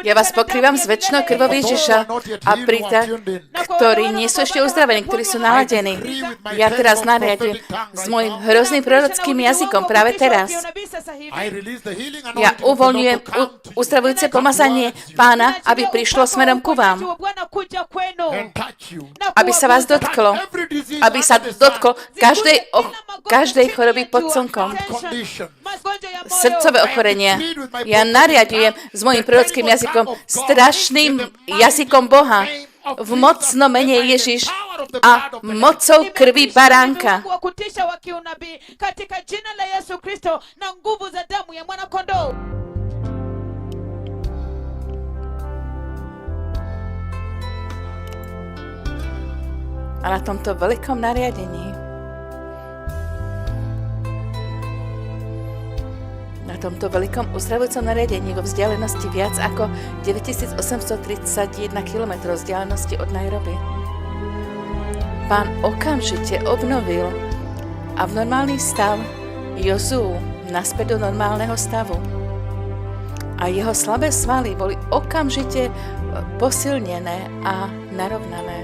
Ja vás pokrývam s väčšnou krvou Ježiša a pri ktorí nie sú ešte uzdravení, ktorí sú naladení. Ja teraz nariadujem s môjim hrozným prorockým jazykom práve teraz. Ja uvoľňujem uzdravujúce pomazanie Pána, aby prišlo smerom ku vám. Aby sa vás dotklo. Aby sa dotklo každej choroby pod slnkom. Srdcové ochorenia. Ja nariadujem s mojím prorockým jazykom, strašným jazykom Boha, v mocnom mene Ježiš a mocou krvi baránka. A na tomto veľkom nariadení, na tomto veľkom uzdravujúcom nariadení vo vzdialenosti viac ako 9831 km vzdialenosti od Nairobi, Pán okamžite obnovil a v normálny stav Jozú naspäť do normálneho stavu. A jeho slabé svaly boli okamžite posilnené a narovnané.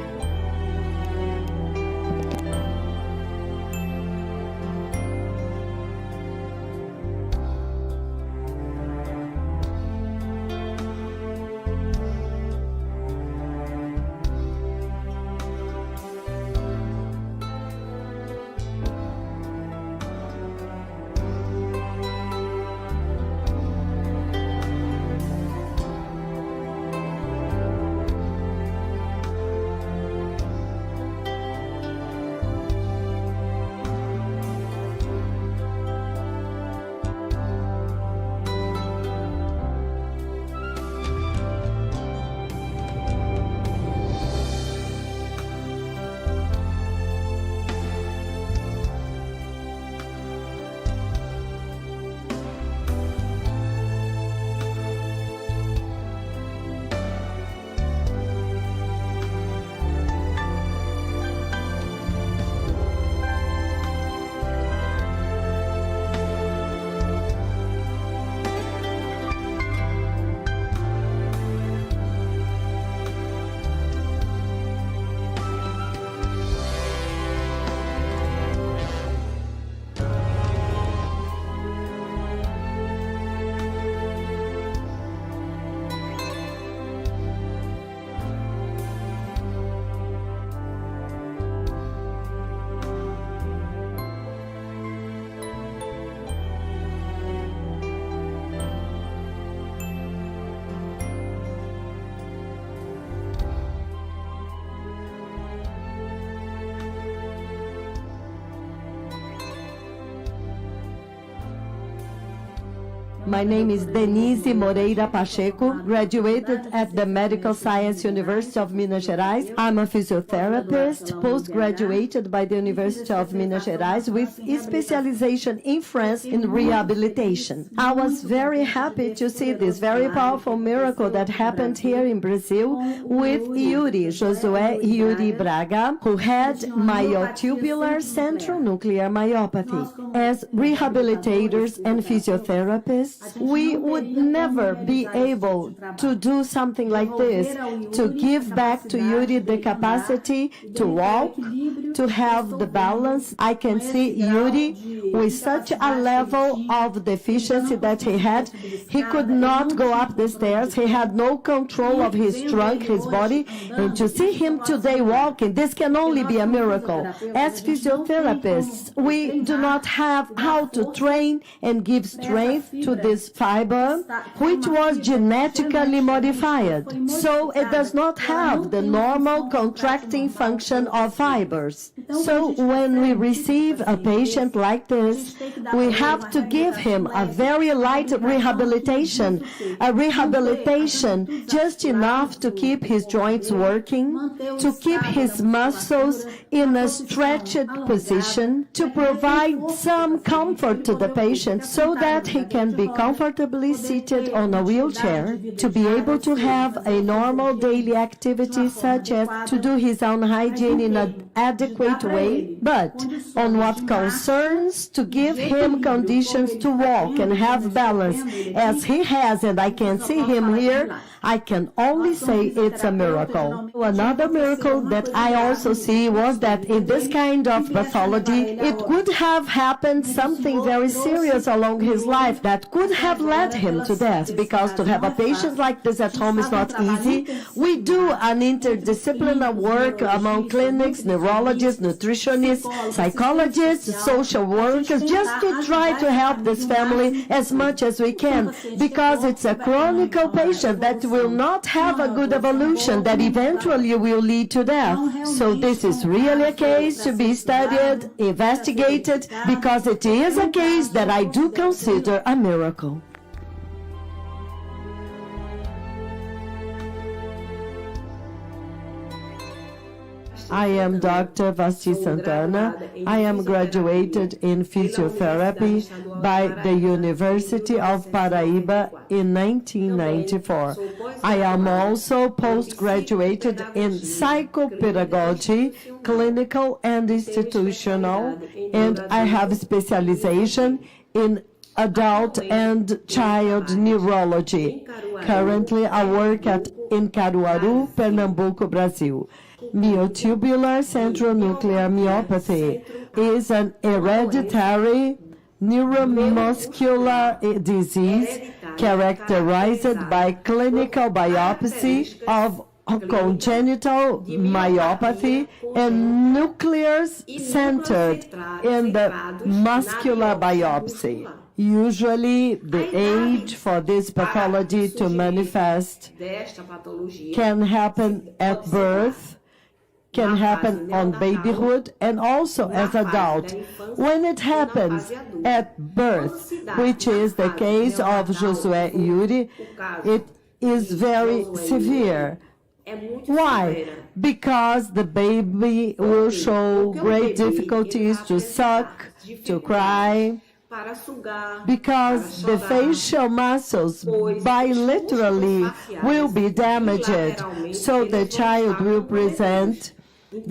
My name is Denise Moreira Pacheco, graduated at the Medical Science University of Minas Gerais. I'm a physiotherapist, postgraduated by the University of Minas Gerais with specialization in France in rehabilitation. I was very happy to see this very powerful miracle that happened here in Brazil with Yuri, Josué Yuri Braga, who had myotubular central nuclear myopathy. As rehabilitators and physiotherapists, we would never be able to do something like this, to give back to Yuri the capacity to walk, to have the balance. I can see Yuri with such a level of deficiency that he had. He could not go up the stairs. He had no control of his trunk, his body. And to see him today walking, this can only be a miracle. As physiotherapists, we do not have how to train and give strength to this fiber, which was genetically modified. So it does not have the normal contracting function of fibers. So when we receive a patient like this, we have to give him a very light rehabilitation, a rehabilitation just enough to keep his joints working, to keep his muscles in a stretched position, to provide some comfort to the patient so that he can be comfortably seated on a wheelchair, to be able to have a normal daily activity such as to do his own hygiene in an adequate way, but on what concerns to give him conditions to walk and have balance as he has, and I can see him here, I can only say it's a miracle. Another miracle that I also see was that in this kind of pathology, it could have happened something very serious along his life that could have led him to death, because to have a patient like this at home is not easy. We do an interdisciplinary work among clinics, neurologists, nutritionists, psychologists, social workers, just to try to help this family as much as we can, because it's a chronic patient that will not have a good evolution, that eventually will lead to death. So this is really a case to be studied, investigated, because it is a case that I do consider a miracle. I am Dr. Vasti Santana. I am graduated in physiotherapy by the University of Paraíba in 1994. I am also postgraduated in psychopedagogy, clinical and institutional, and I have specialization in adult and child neurology. Currently, I work in Caruaru, Pernambuco, Brazil. Myotubular central nuclear myopathy is an hereditary neuromuscular disease characterized by clinical biopsy of congenital myopathy and nucleus centered in the muscular biopsy. Usually, the age for this pathology to manifest can happen at birth, can happen on babyhood, and also as adult. When it happens at birth, which is the case of Josué Yuri, it is very severe. Why? Because the baby will show great difficulties to suck, to cry, because the facial muscles bilaterally will be damaged, so the child will present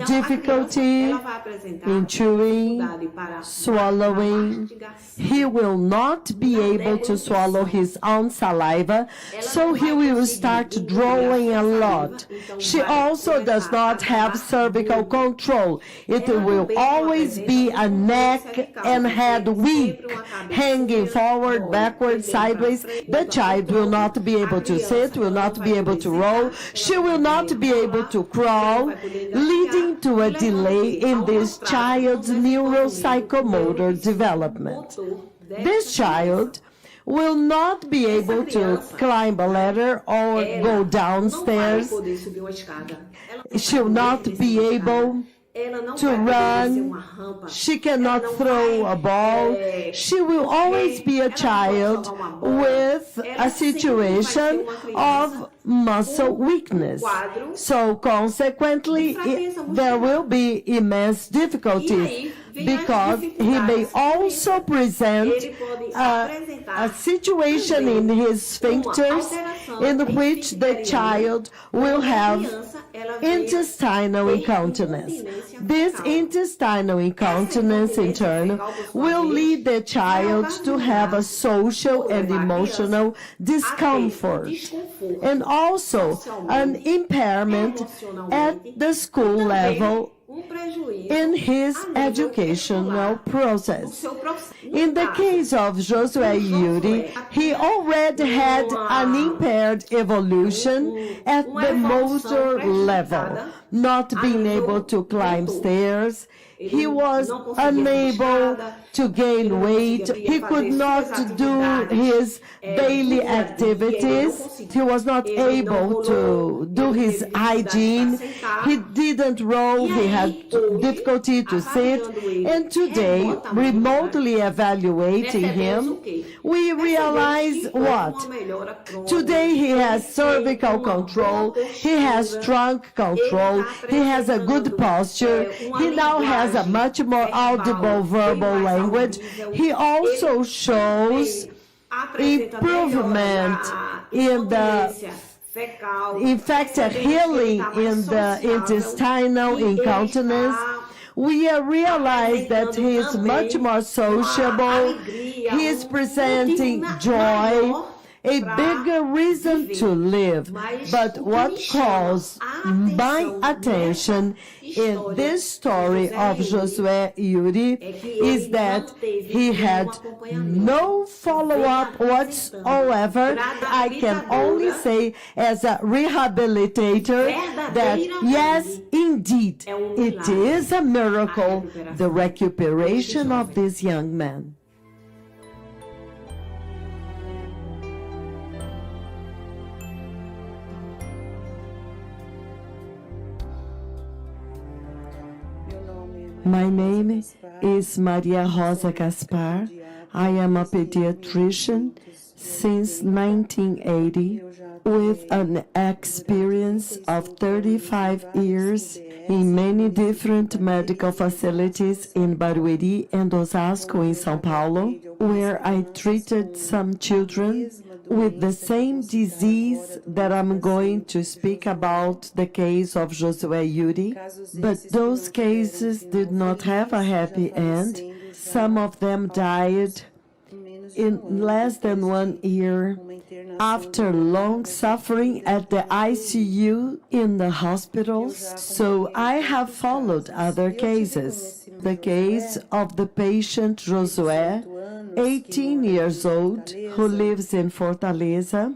difficulty in chewing, swallowing. He will not be able to swallow his own saliva, so he will start drawing a lot. She also does not have cervical control. It will always be a neck and head weak, hanging forward, backward, sideways. The child will not be able to sit, will not be able to roll. She will not be able to crawl, leading to a delay in this child's neuropsychomotor development. This child will not be able to climb a ladder or go downstairs. She will not be able to run, she cannot throw a ball. She will always be a child with a situation of muscle weakness. So consequently, there will be immense difficulties because he may also present a situation in his sphincters in which the child will have intestinal incontinence. This intestinal incontinence, in turn, will lead the child to have a social and emotional discomfort, and also an impairment at the school level in his educational process. In the case of Josué Yuri, he already had an impaired evolution at the motor level, not being able to climb stairs. He was unable to gain weight. He could not do his daily activities. He was not able to do his hygiene. He didn't roll. He had difficulty to sit. And today, remotely evaluating him, we realize what? Today he has cervical control. He has trunk control. He has a good posture. He now has a much more audible verbal language. He also shows improvement in the infected healing in the intestinal incontinence. We realize that he is much more sociable. He is presenting joy, a bigger reason to live. But what calls my attention in this story of Josué Yuri is that he had no follow-up whatsoever. I can only say as a rehabilitator that yes, indeed, it is a miracle, the recuperation of this young man. My name is Maria Rosa Gaspar. I am a pediatrician since 1980 with an experience of 35 years in many different medical facilities in Barueri and Osasco in São Paulo, where I treated some children with the same disease that I'm going to speak about, the case of Josué Yuri, but those cases did not have a happy end. Some of them died in less than 1 year after long suffering at the ICU in the hospitals. So I have followed other cases. The case of the patient Josué, 18 years old, who lives in Fortaleza,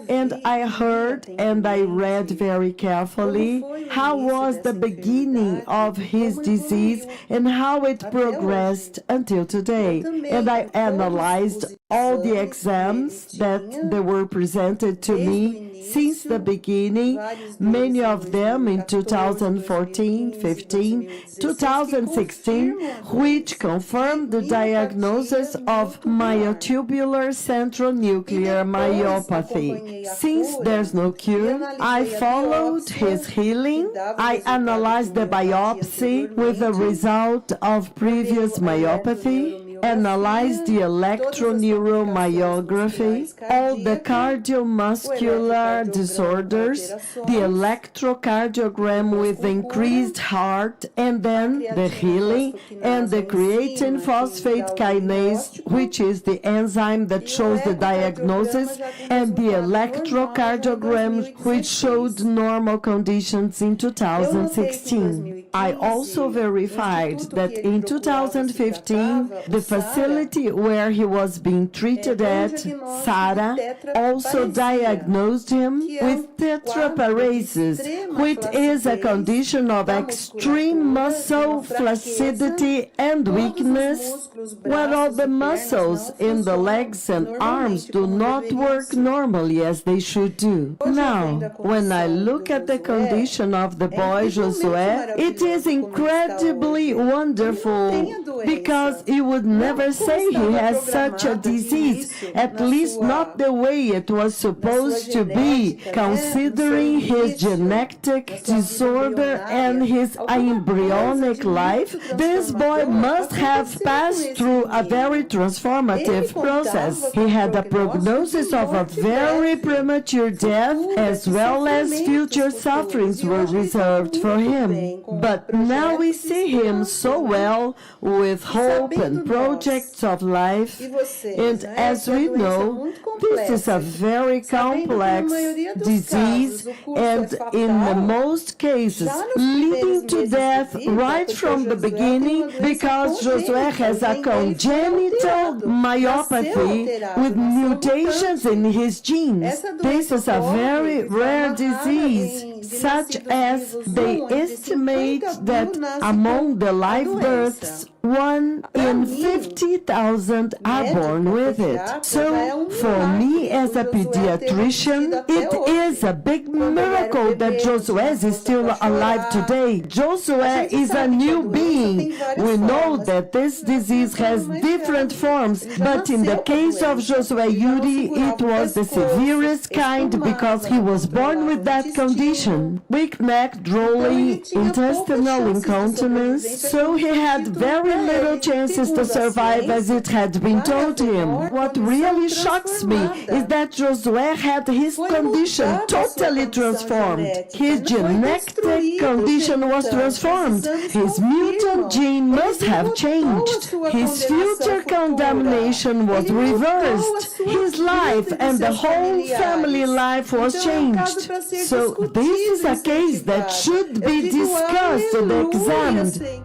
and I heard and I read very carefully how was the beginning of his disease and how it progressed until today. And I analyzed all the exams that they were presented to me since the beginning, many of them in 2014, 15, 2016, which confirmed the diagnosis of myotubular central nuclear myopathy. Since there's no cure, I followed his healing. I analyzed the biopsy with the result of previous myopathy, analyzed the electroneuromyography, all the cardiovascular disorders, the electrocardiogram with increased heart, and then the healing and the creatine phosphate kinase, which is the enzyme that shows the diagnosis, and the electrocardiogram, which showed normal conditions in 2016. I also verified that in 2015, the facility where he was being treated at, Sarah also diagnosed him with tetraparesis, which is a condition of extreme muscle flaccidity and weakness, where all the muscles in the legs and arms do not work normally as they should do. Now, when I look at the condition of the boy Josué, it is incredibly wonderful, because you would never say he has such a disease, at least not the way it was supposed to be, considering his genetic disorder and his embryonic life. This boy must have passed through a very transformative process. He had a prognosis of a very premature death, as well as future sufferings were reserved for him. But now we see him so well, with hope and projects of life, and as we know, this is a very complex disease, and in most cases leading to death right from the beginning, because Josué has a congenital myopathy with mutations in his genes. This is a very rare disease, such as they estimate that among the live births, 1 in 50,000 are born with it. So, for me as a pediatrician, it is a big miracle that Josué is still alive today. Josué is a new being. We know that this disease has different forms, but in the case of Josué Yuri, it was the severest kind because he was born with that condition. Weak neck, drooling, intestinal incontinence, so he had very little chances to survive, as it had been told him. What really shocks me is that Josué had his condition totally transformed. His genetic condition was transformed. His mutant gene must have changed. His future condemnation was reversed. His life and the whole family life was changed. So this is a case that should be discussed and examined.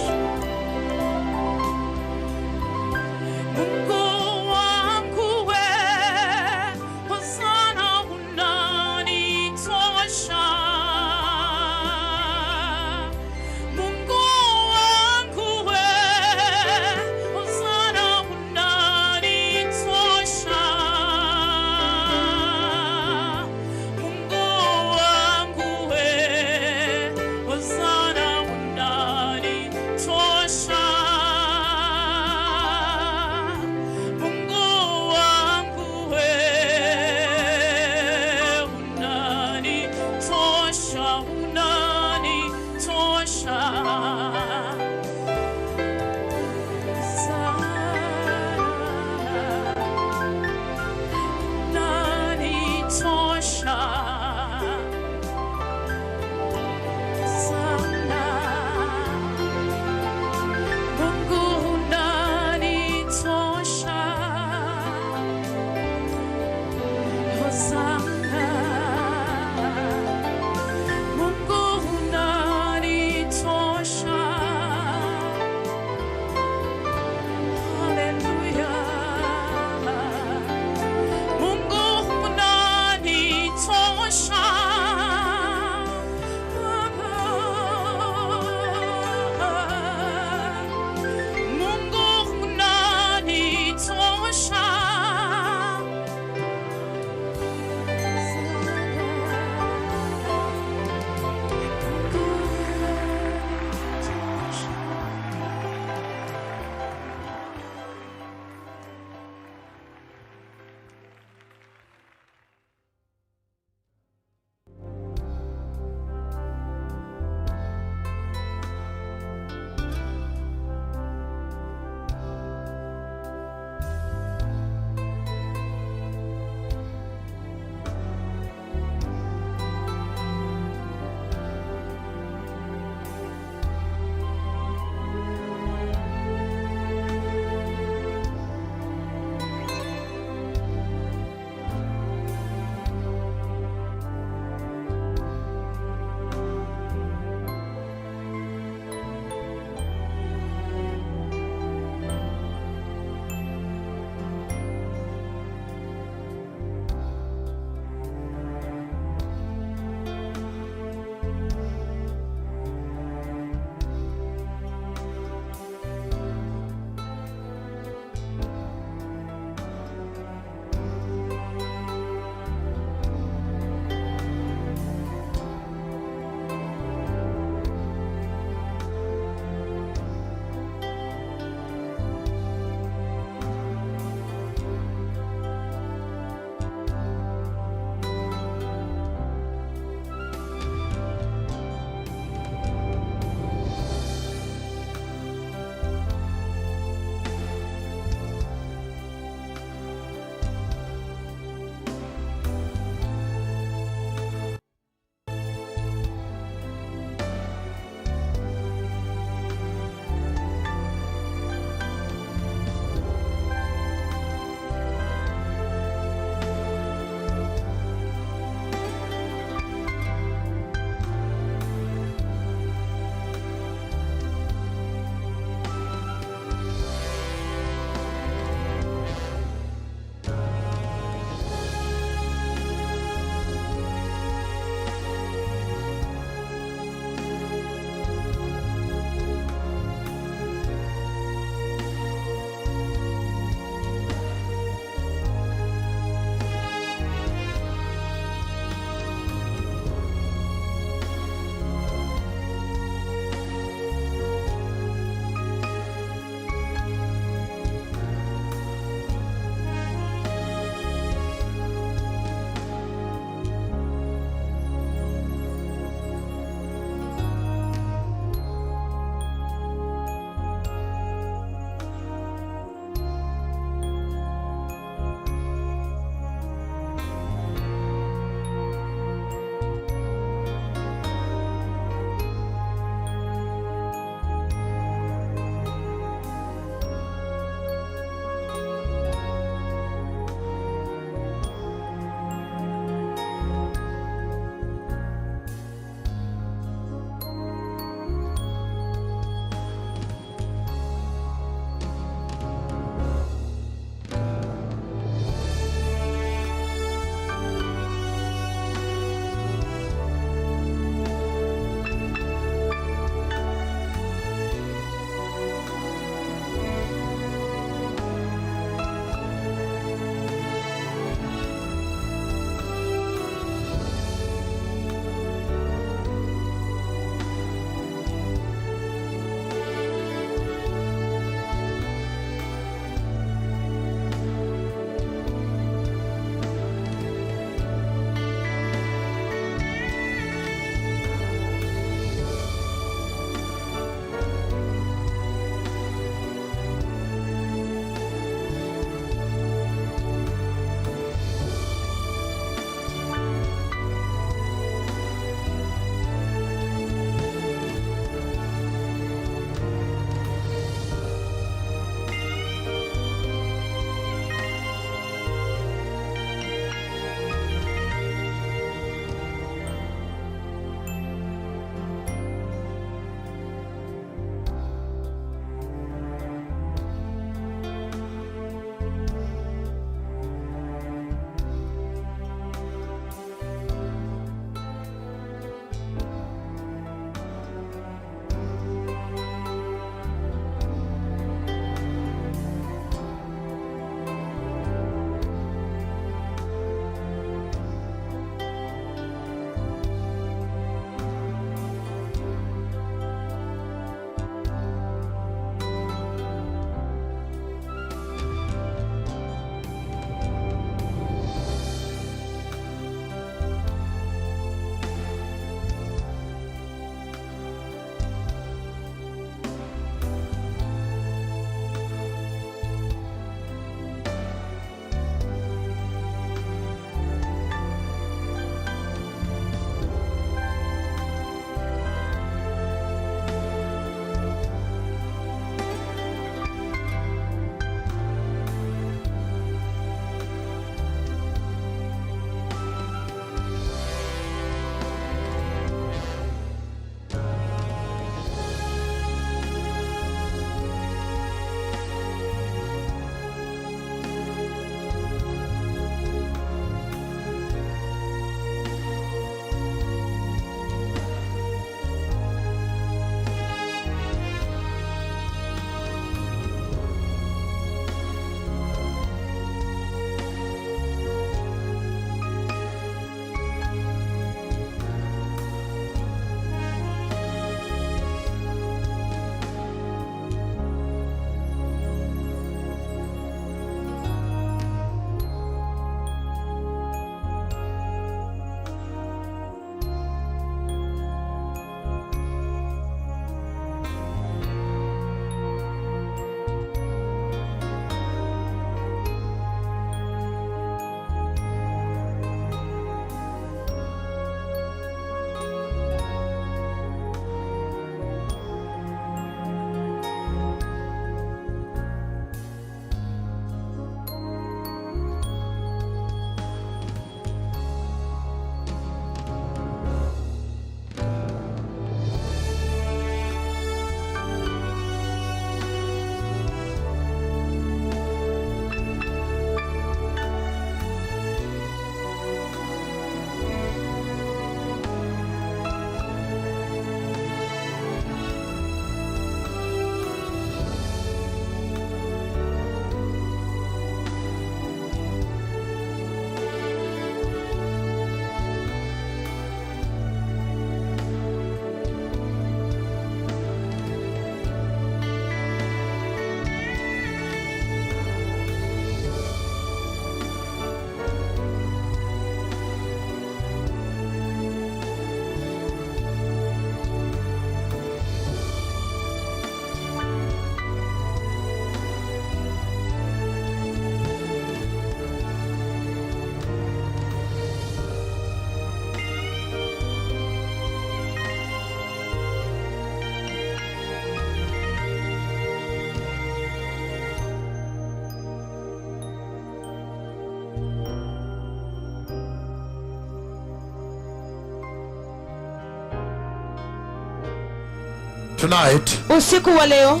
Tonight, usiku wa leo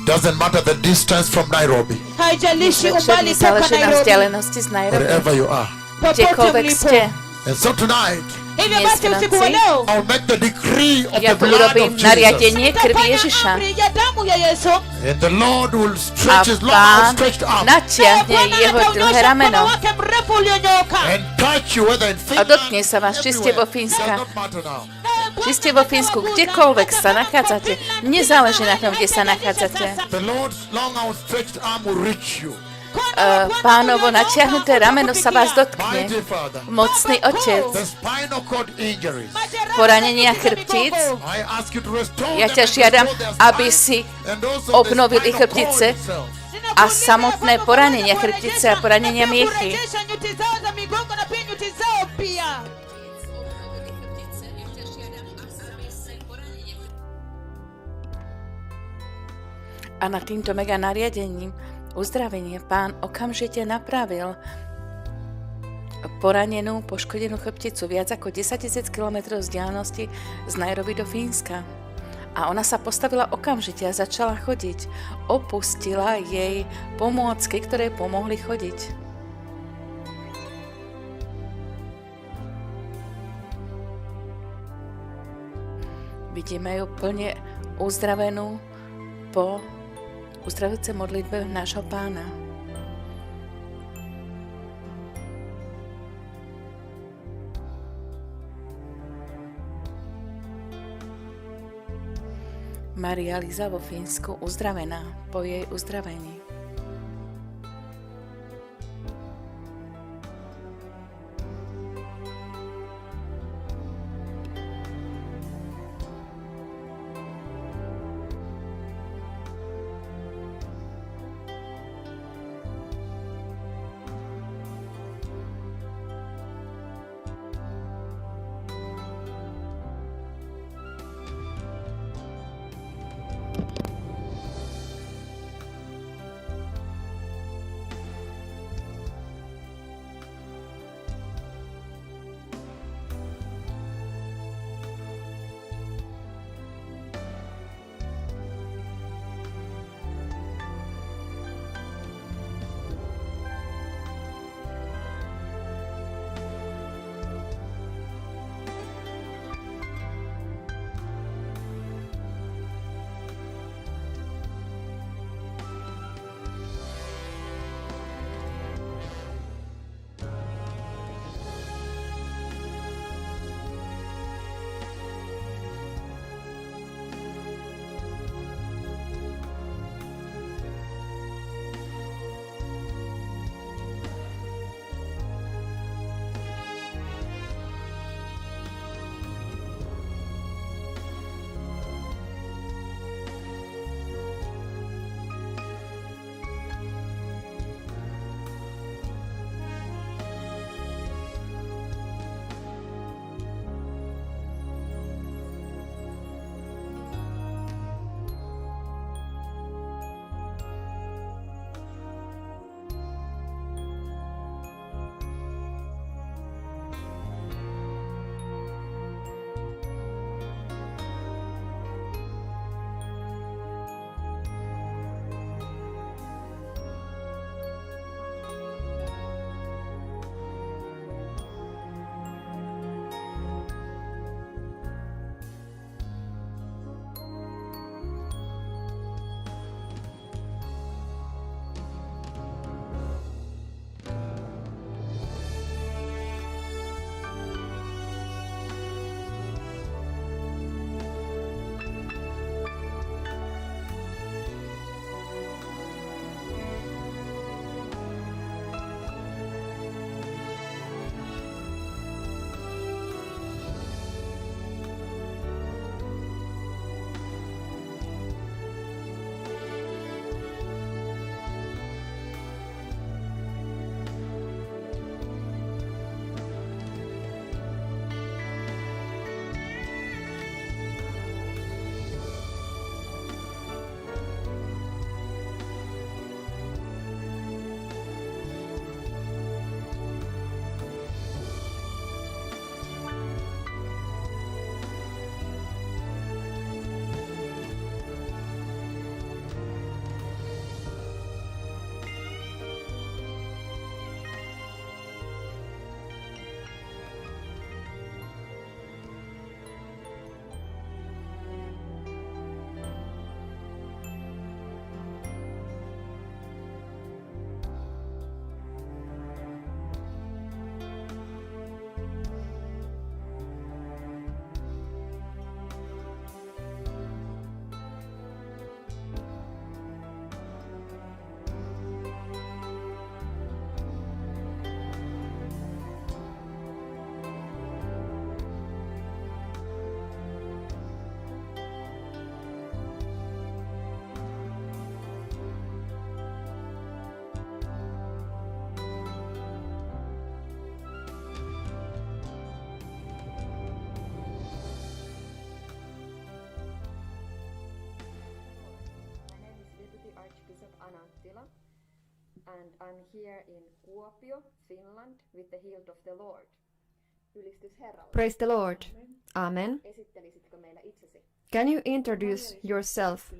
doesn't matter the distance from Nairobi, haijalishi umbali toka Záleží na Nairobi, vzdialenosti z Nairobi. wherever you are. Kdekoľvek ste. And so tonight, hivyo basi usiku wa leo I'll make the decree of Ja the blood urobím of Jesus. nariadenie krvi Ježiša. ya damu ya Yesu And the Lord will A stretch his long Pán outstretched arm natiahne jeho druhé rameno wake mrefu ulionyooka and touch you whether in a Finland, dotkne sa vás, či ste vo Fínska. does not matter now. Či ste vo Fínsku, kdekoľvek sa nachádzate, nezáleží na tom, kde sa nachádzate. The Lord's long outstretched arm will reach you. Pánovo natiahnuté rameno sa vás dotkne. Mighty Father, Mocný Otec, the spinal cord injuries, poranenia chrbtíc, I ask you to restore ja them ťa and žiadam, restore their aby strength. si And also obnovil the ich spinal cord chrbtice itself. a samotné poranenia chrbtice a poranenia miechy. kurejesha nyuti zao za migongo na pia nyuti zao pia. A nad týmto mega nariadením uzdravenie Pán okamžite napravil poranenú, poškodenú chrbticu viac ako 10 000 km vzdialenosti z Nairobi do Fínska. A ona sa postavila okamžite a začala chodiť. Opustila jej pomôcky, ktoré pomohli chodiť. Vidíme ju plne uzdravenú po uzdravujúcej modlitbe nášho Pána. Maria Liza vo Fínsku uzdravená po jej uzdravení. and I'm here in Kuopio, Finland, with the healed of the Lord. Ylistys Herralle. Praise the Lord. Amen. Esittelisitkö meillä itsesi? Can you introduce yourself?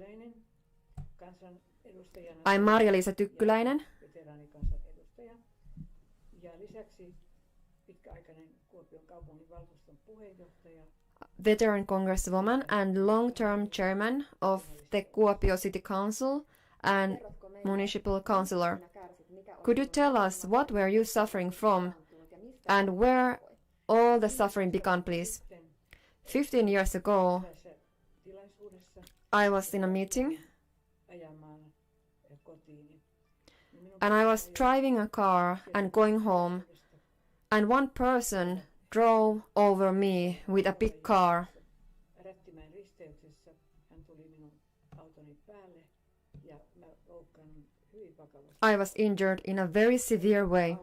I'm Marja-Liisa Tykkyläinen. Veteraanikansanedustaja ja lisäksi pitkäaikainen Kuopion kaupunginvaltuuston puheenjohtaja. Veteran congresswoman and long-term chairman of the Kuopio City Council and municipal councillor. Could you tell us what were you suffering from and where all the suffering began, please? 15 years ago, I was in a meeting and I was driving a car and going home, and one person drove over me with a big car. I was injured in a very severe way.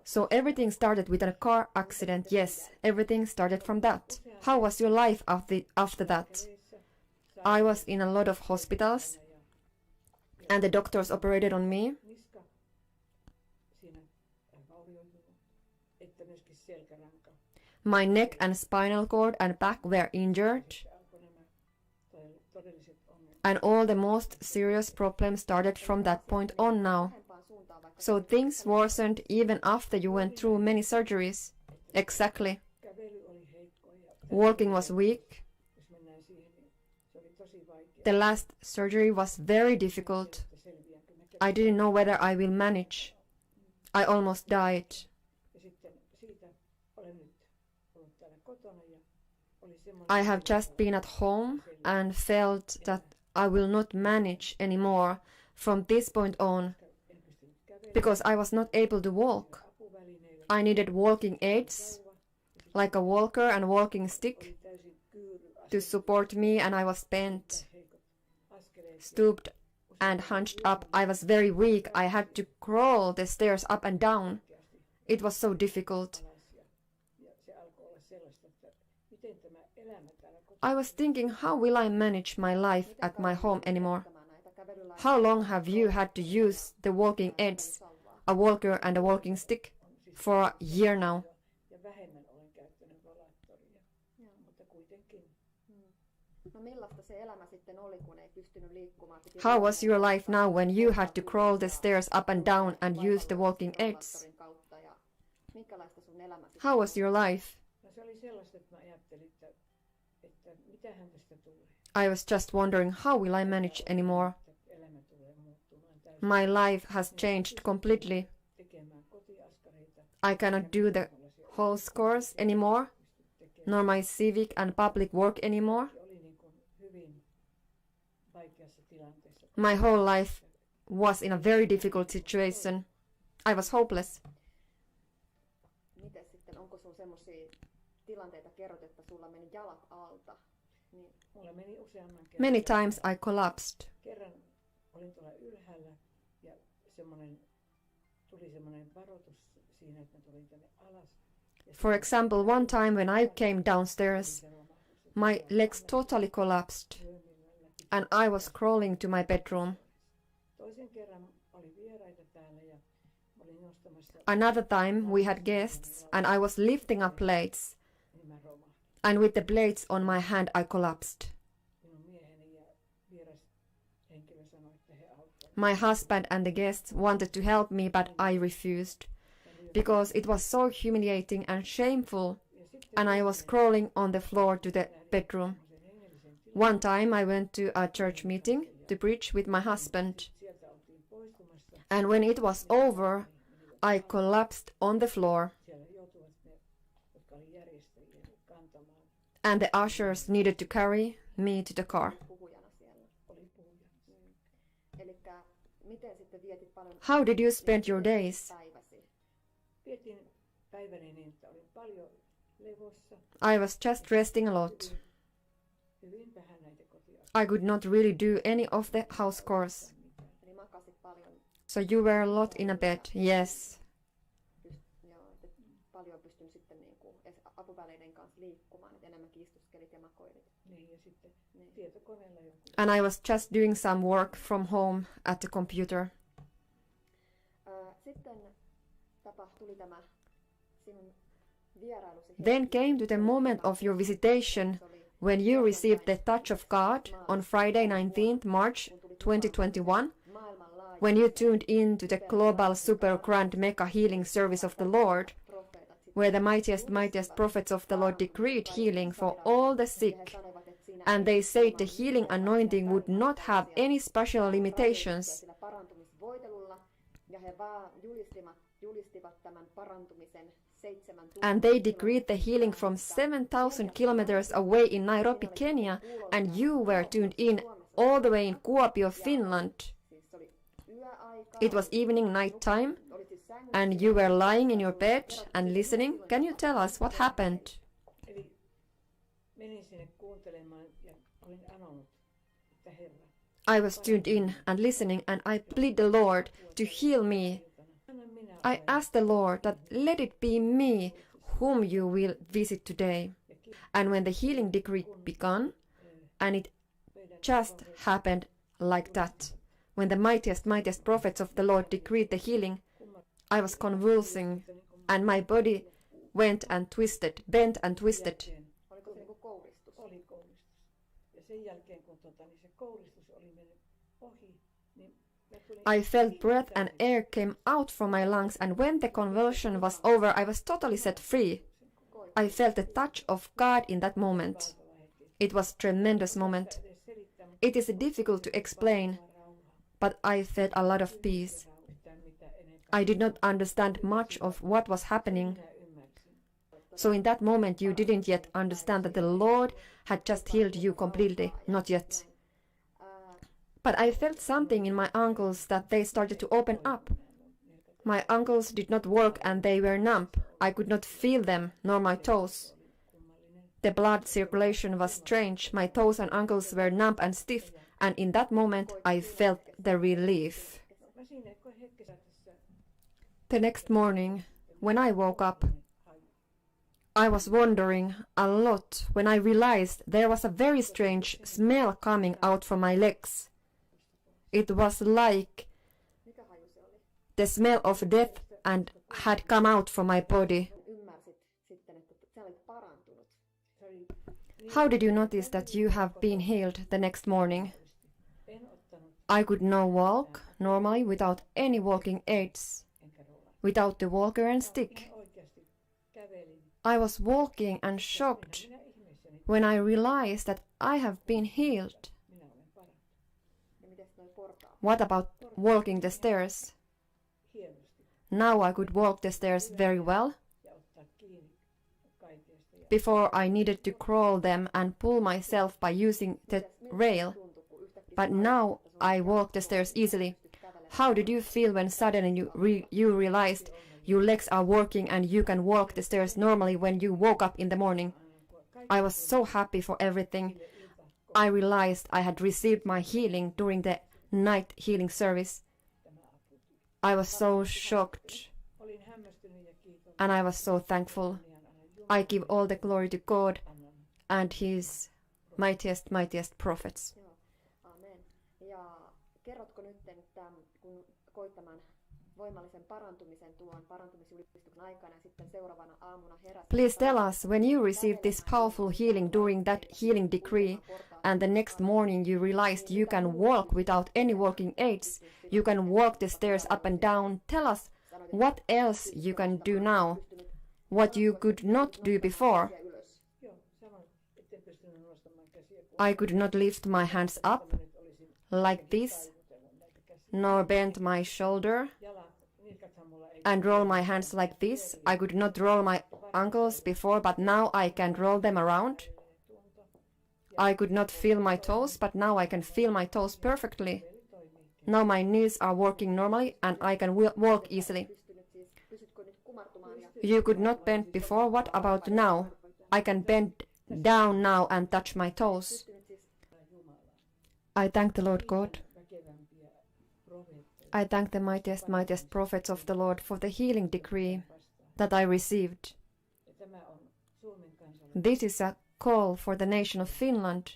So everything started with a car accident. Yes, everything started from that. How was your life after that? I was in a lot of hospitals and the doctors operated on me. My neck and spinal cord and back were injured. And all the most serious problems started from that point on now. So things worsened even after you went through many surgeries. Exactly. Walking was weak. The last surgery was very difficult. I didn't know whether I will manage. I almost died. I have just been at home and felt that I will not manage anymore from this point on because I was not able to walk. I needed walking aids, like a walker and walking stick, to support me, and I was bent, stooped and hunched up. I was very weak. I had to crawl the stairs up and down. It was so difficult. I was thinking, how will I manage my life at my home anymore? How long have you had to use the walking aids, a walker and a walking stick? For a year now. How was your life now when you had to crawl the stairs up and down and use the walking aids? How was your life? I was just wondering, how will I manage anymore? My life has changed completely. I cannot do the house chores anymore, nor my civic and public work anymore. My whole life was in a very difficult situation. I was hopeless. Many times I collapsed. For example, one time when I came downstairs, my legs totally collapsed and I was crawling to my bedroom. Another time we had guests and I was lifting up plates, and with the plates on my hand I collapsed. My husband and the guests wanted to help me, but I refused, because it was so humiliating and shameful, and I was crawling on the floor to the bedroom. One time I went to a church meeting to preach with my husband, and when it was over, I collapsed on the floor, and the ushers needed to carry me to the car. How did you spend your days? I was just resting a lot. I could not really do any of the house chores. So you were a lot in a bed, yes. And I was just doing some work from home at the computer. Then came to the moment of your visitation when you received the touch of God on Friday 19th March 2021, when you tuned in to the global super grand mega healing service of the Lord, where the mightiest prophets of the Lord decreed healing for all the sick, and they said the healing anointing would not have any special limitations. And they decreed the healing from 7,000 kilometers away in Nairobi, Kenya, and you were tuned in all the way in Kuopio, Finland. It was evening, night time, and you were lying in your bed and listening. Can you tell us what happened? I was tuned in and listening, and I plead the Lord to heal me. I asked the Lord that let it be me whom you will visit today. And when the healing decree began, and it just happened like that, when the mightiest prophets of the Lord decreed the healing, I was convulsing, and my body went and twisted, bent and twisted. I felt breath and air came out from my lungs, and when the convulsion was over, I was totally set free. I felt the touch of God in that moment. It was a tremendous moment. It is difficult to explain, but I felt a lot of peace. I did not understand much of what was happening. So in that moment you didn't yet understand that the Lord had just healed you completely, not yet. But I felt something in my ankles that they started to open up. My ankles did not work and they were numb. I could not feel them, nor my toes. The blood circulation was strange. My toes and ankles were numb and stiff, and in that moment I felt the relief. The next morning, when I woke up, I was wondering a lot when I realized there was a very strange smell coming out from my legs. It was like the smell of death and had come out from my body. How did you notice that you have been healed the next morning? I could now walk normally without any walking aids, without the walker and stick. I was walking and shocked when I realized that I have been healed. What about walking the stairs? Now I could walk the stairs very well. Before I needed to crawl them and pull myself by using the rail, but now I walk the stairs easily. How did you feel when suddenly you realized your legs are working and you can walk the stairs normally when you woke up in the morning? I was so happy for everything. I realized I had received my healing during the night healing service. I was so shocked and I was so thankful. I give all the glory to God and His mightiest prophets. Please tell us when you received this powerful healing during that healing decree and the next morning you realized you can walk without any walking aids. You can walk the stairs up and down. Tell us what else you can do now, what you could not do before. I could not lift my hands up like this, nor bend my shoulder and roll my hands like this. I could not roll my ankles before, but now I can roll them around. I could not feel my toes, but now I can feel my toes perfectly. Now my knees are working normally and I can walk easily. You could not bend before. What about now? I can bend down now and touch my toes. I thank the Lord God. I thank the mightiest prophets of the Lord for the healing decree that I received. This is a call for the nation of Finland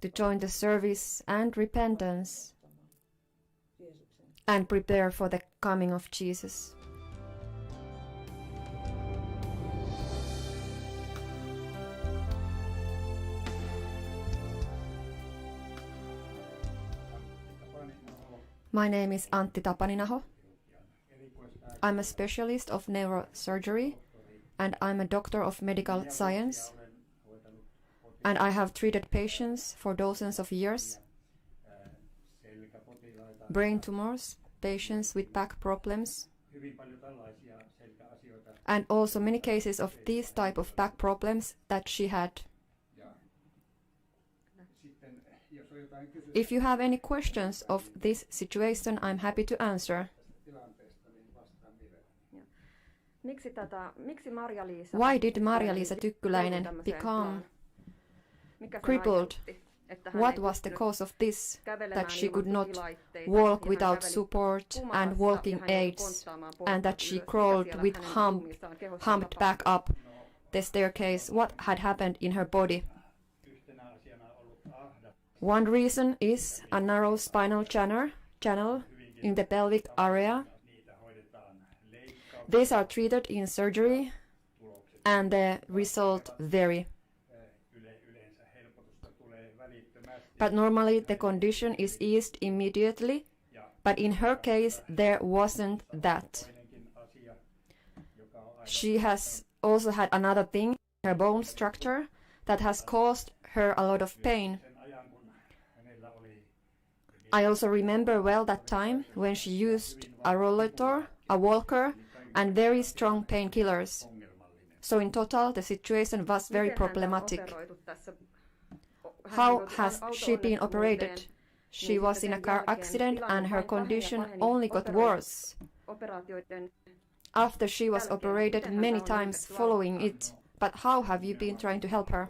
to join the service and repentance and prepare for the coming of Jesus. My name is Antti Tapaninaho. I'm a specialist of neurosurgery and I'm a doctor of medical science. And I have treated patients for dozens of years. Brain tumors, patients with back problems, and also many cases of these type of back problems that she had. If you have any questions of this situation, I'm happy to answer. Why did Marja-Liisa Tykkyläinen become crippled? What was the cause of this, that she could not walk without support and walking aids, and that she crawled with humped back up the staircase? What had happened in her body? One reason is a narrow spinal channel in the pelvic area. These are treated in surgery and the result vary. But normally the condition is eased immediately, but in her case there wasn't that. She has also had another thing, her bone structure, that has caused her a lot of pain. I also remember well that time when she used a rollator, a walker, and very strong painkillers. So in total the situation was very problematic. How has she been operated? She was in a car accident and her condition only got worse. After she was operated many times following it, but how have you been trying to help her?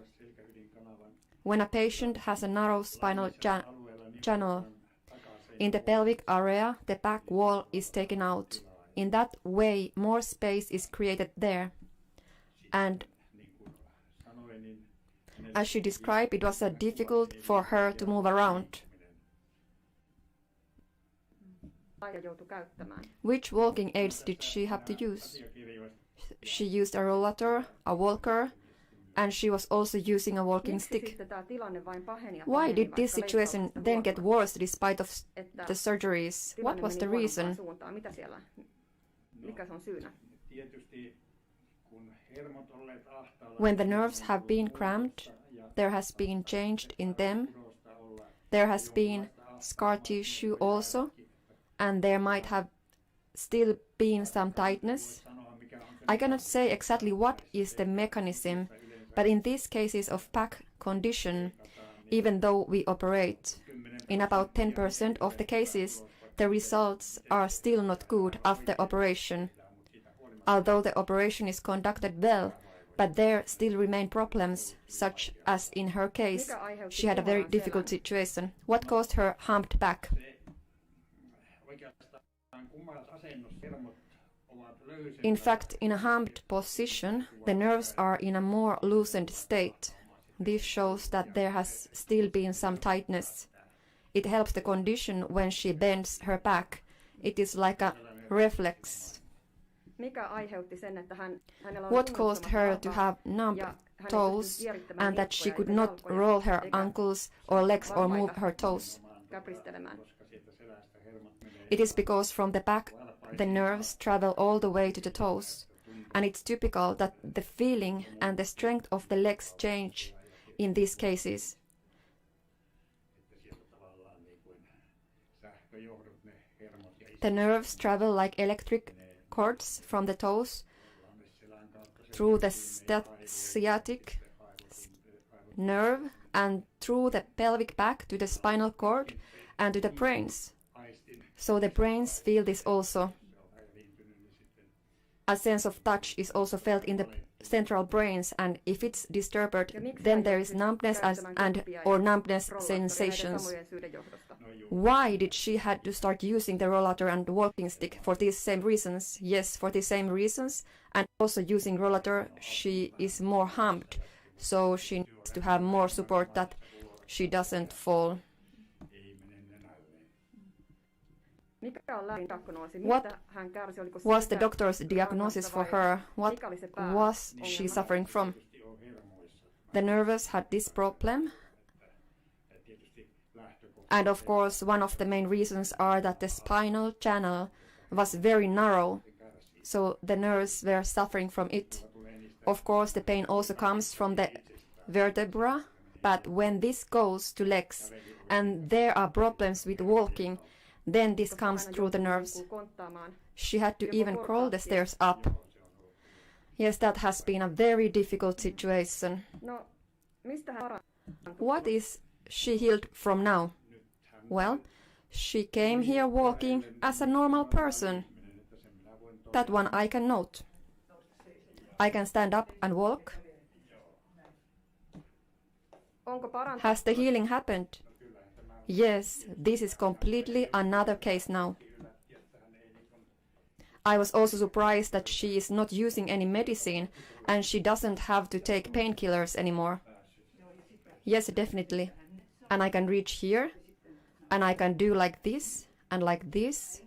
When a patient has a narrow spinal channel in the pelvic area, the back wall is taken out. In that way, more space is created there. And as she described, it was difficult for her to move around. Which walking aids did she have to use? She used a rollator, a walker, and she was also using a walking stick. Why did this situation then get worse despite of the surgeries? What was the reason? When the nerves have been cramped, there has been change in them. There has been scar tissue also, and there might have still been some tightness. I cannot say exactly what is the mechanism, but in these cases of back condition, even though we operate, in about 10% of the cases, the results are still not good after operation. Although the operation is conducted well, but there still remain problems, such as in her case, she had a very difficult situation. What caused her humped back? In fact, in a humped position, the nerves are in a more loosened state. This shows that there has still been some tightness. It helps the condition when she bends her back. It is like a reflex. What caused her to have numb toes and that she could not roll her ankles or legs or move her toes? It is because from the back the nerves travel all the way to the toes, and it's typical that the feeling and the strength of the legs change in these cases. The nerves travel like electric cords from the toes through the sciatic nerve and through the pelvic back to the spinal cord and to the brains. So the brains feel this also. A sense of touch is also felt in the central brains, and if it's disturbed, then there is numbness or numbness sensations. Why did she had to start using the rollator and walking stick? For these same reasons? Yes, for the same reasons. And also using rollator, she is more humped, so she needs to have more support that she doesn't fall. What was the doctor's diagnosis for her? What was she suffering from? The nerves had this problem. And of course, one of the main reasons are that the spinal channel was very narrow, so the nerves were suffering from it. Of course, the pain also comes from the vertebra, but when this goes to legs and there are problems with walking, then this comes through the nerves. She had to even crawl the stairs up. Yes, that has been a very difficult situation. What is she healed from now? Well, she came here walking as a normal person. That one I can note. I can stand up and walk. Has the healing happened? Yes, this is completely another case now. I was also surprised that she is not using any medicine and she doesn't have to take painkillers anymore. Yes, definitely. And I can reach here, and I can do like this and like this.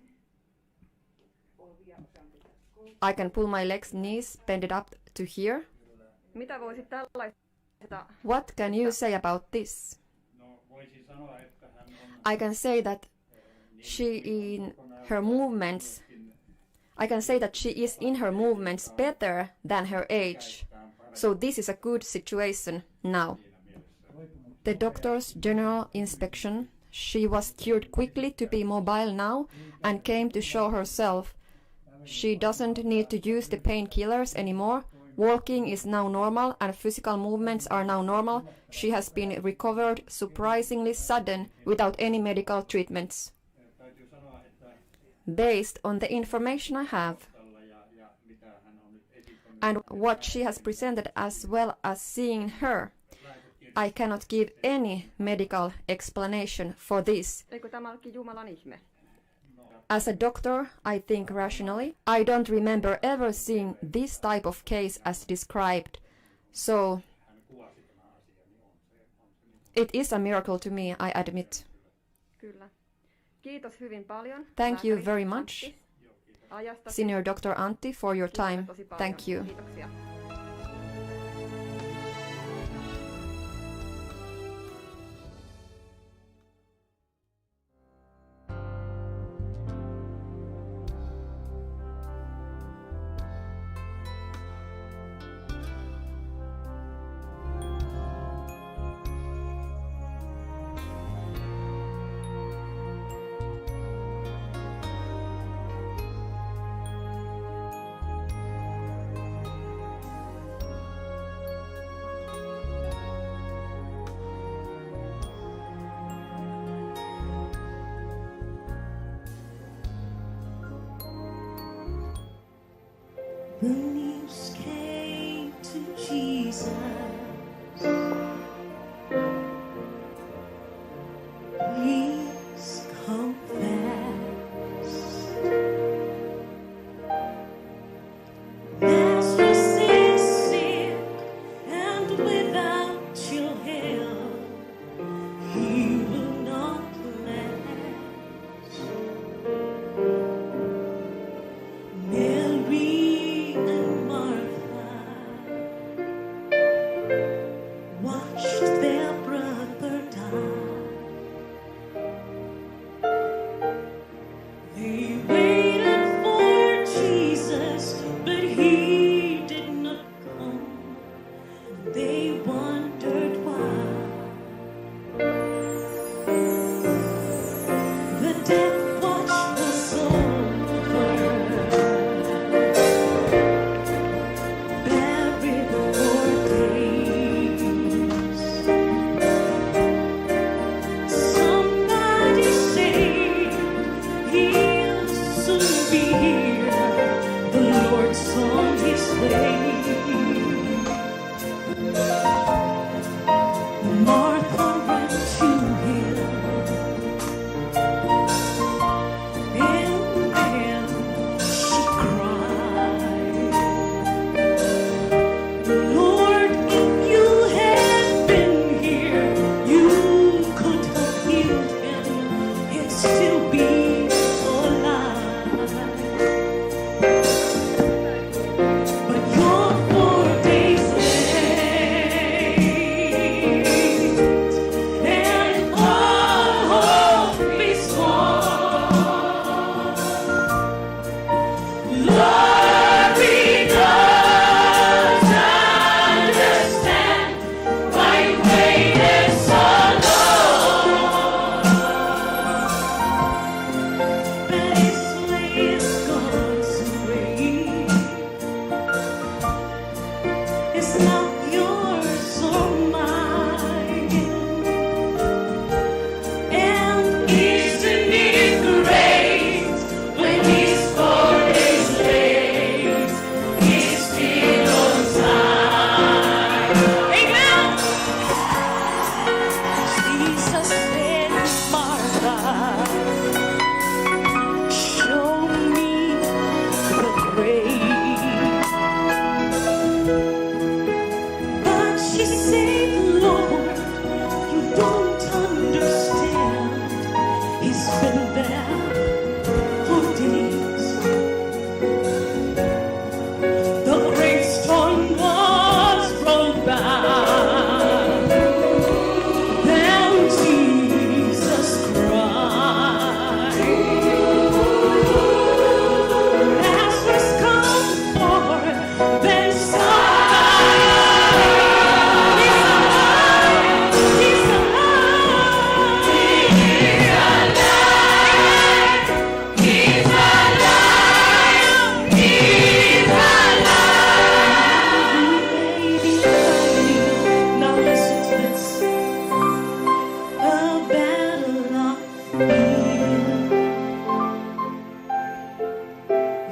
I can pull my legs, knees, bend it up to here. What can you say about this? I can say that she is in her movements better than her age. So this is a good situation now. The doctor's general inspection, she was cured quickly to be mobile now and came to show herself. She doesn't need to use the painkillers anymore. Walking is now normal and physical movements are now normal. She has been recovered surprisingly sudden without any medical treatments. Based on the information I have and what she has presented as well as seeing her, I cannot give any medical explanation for this. As a doctor, I think rationally. I don't remember ever seeing this type of case as described. So, it is a miracle to me, I admit. Thank you very much, Senior Dr. Antti, for your time. Thank you. The news came to Jesus. Please confess. Lazarus is sick and without your help, he will not last. Mary and Martha watched their brother die. They waited for Jesus, but he did not come. They wondered why. The death watch was over. Buried for days. Somebody said he'll soon be here. The Lord's on his way. Martha ran to him, and she cried, Lord, if you had been here, you could have healed him and still be alive.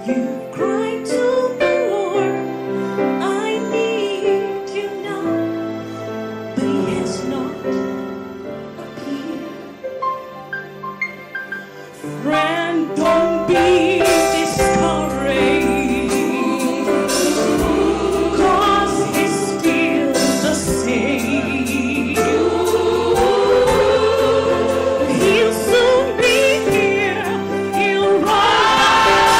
You cry to the Lord, I need you now, but he has not appeared. Friend, don't be discouraged, 'cause he's still the same. He'll soon be here, he'll rise.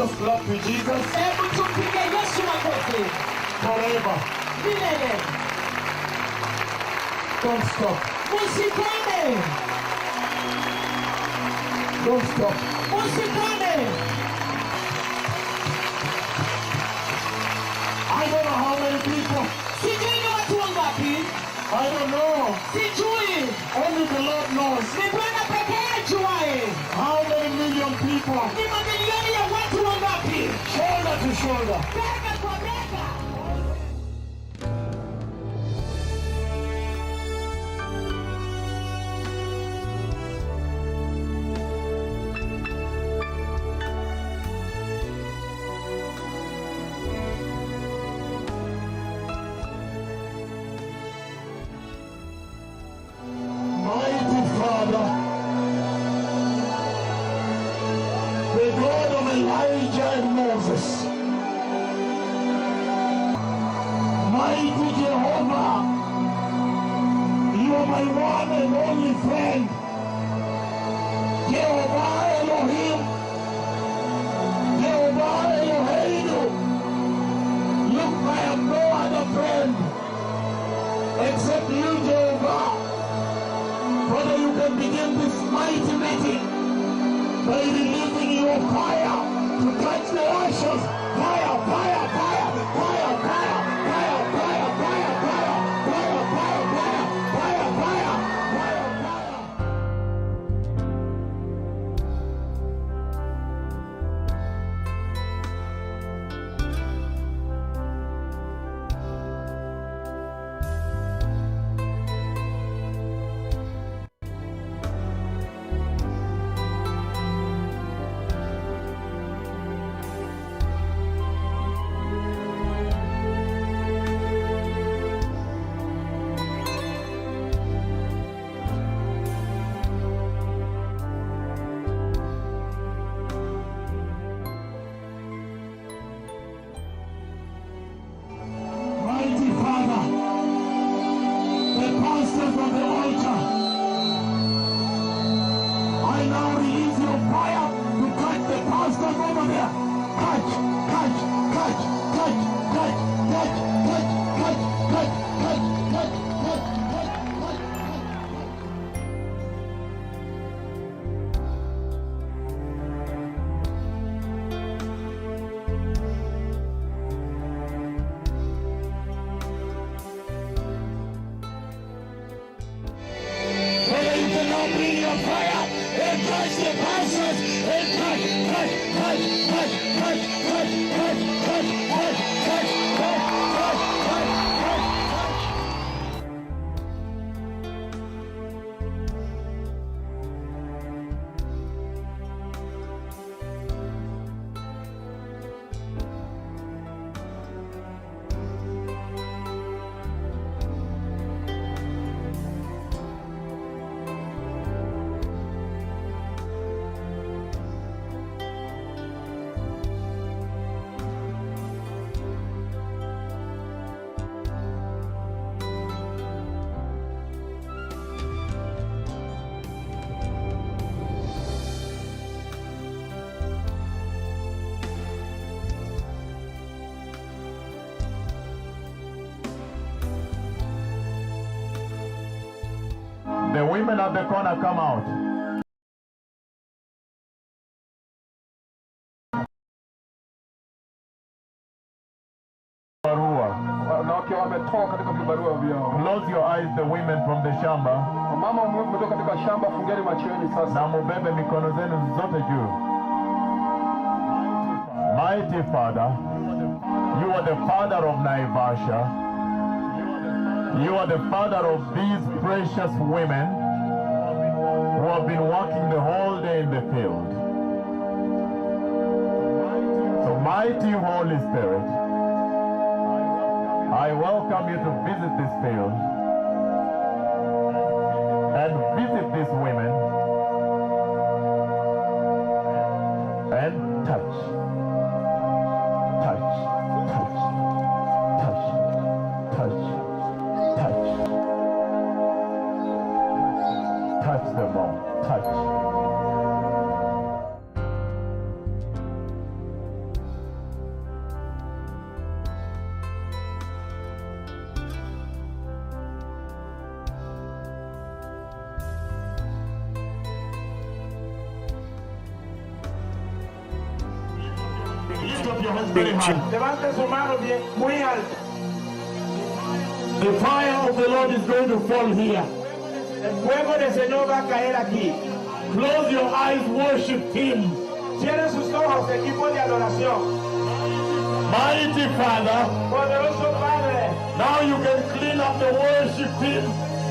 us clap to Jesus. Hebu tumpige Yesu makofi. Forever. Milele. Don't stop. Usikome. Don't stop. Usikome. I don't know how many people. Sijui ni watu wangapi. I don't know. Sijui. Only the Lord knows. Ni Bwana pekee ajuaye. How many million people? Ni mamilioni ya watu wangapi. Shoulder to shoulder. Bega kwa bega. Mighty Father, the God of Elijah and Moses, mighty Jehovah, you are my one and only friend. Jehovah Elohim, Jehovah Eloheinu, look, I have no other friend except you, Jehovah. Father, you can begin this mighty meeting by releasing your fire to touch the ashes. Fire, fire, fire, fire, fire, fire, fire, fire, fire, fire, fire, fire, fire, fire, fire. Mighty Father, the pastors of the altar, I now release your fire to touch the pastors over there. Touch, touch, touch, touch, touch, touch, touch, touch, touch, touch, touch, touch, touch, Father, you can now bring your fire and touch the pastors and touch, touch, touch, touch, touch, touch, touch, touch, touch, touch, touch, touch, touch, touch, touch. The women at the corner come out. Wanawake wametoka katika vibarua vyao. Close your eyes, the women from the shamba. Mama mmetoka katika shamba, fungeni macho yenu sasa. Na mubebe mikono zenu zote juu. Mighty Father, you are the father of Naivasha. You are the father of these precious women who have been working the whole day in the field. So mighty Holy Spirit, I welcome you to visit this field and visit these women and touch, touch, touch, touch, touch, touch, touch them all, touch. Lift up your hands very high. Levante su mano bien, muy alto. The fire of the Lord is going to fall here. El fuego del Señor va a caer aquí. Close your eyes, worship Him. Cierren sus ojos, equipo de adoración. Mighty Father, Poderoso Padre, now you can clean up the worship team.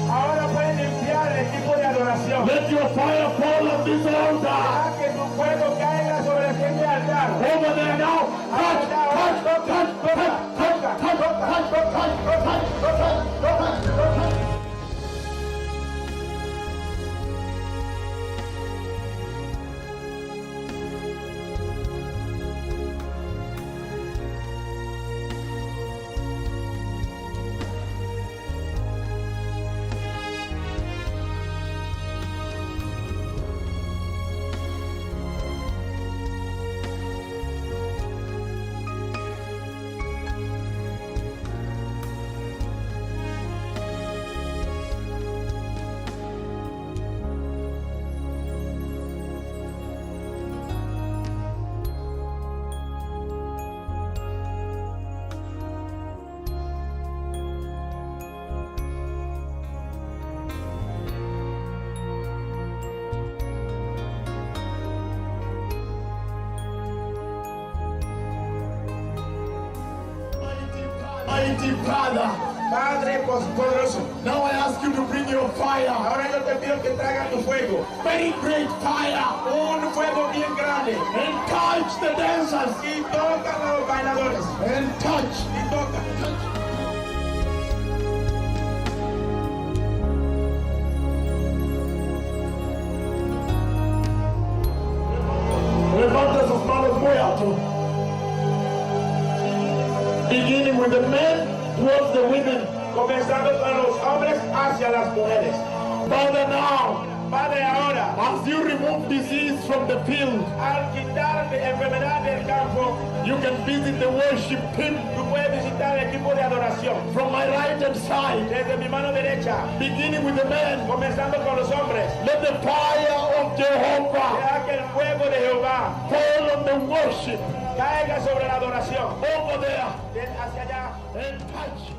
ahora pueden limpiar el equipo de adoración. Let your fire fall on this altar. Deja que tu fuego caiga sobre este altar. Over there now. Touch, touch, touch, touch, touch. Mighty Father, Padre poderoso, now I ask you to bring your fire. Ahora yo te pido que traigas tu fuego. Very great fire. Un fuego bien grande. And touch the dancers. Y toca a los bailadores. And touch. Y toca. Levanta sus manos muy alto. Beginning with the men towards the women. Comenzando con los hombres hacia las mujeres. Father now. Padre ahora. As you remove disease from the field. Al quitar la enfermedad del campo. You can visit the worship team. Tú puedes visitar el equipo de adoración. From my right hand side. Desde mi mano derecha. Beginning with the men. Comenzando con los hombres. Let the fire of Jehovah. Deja que el fuego de Jehová fall on the worship. Caiga sobre la adoración. Over there. Hacia allá. And touch.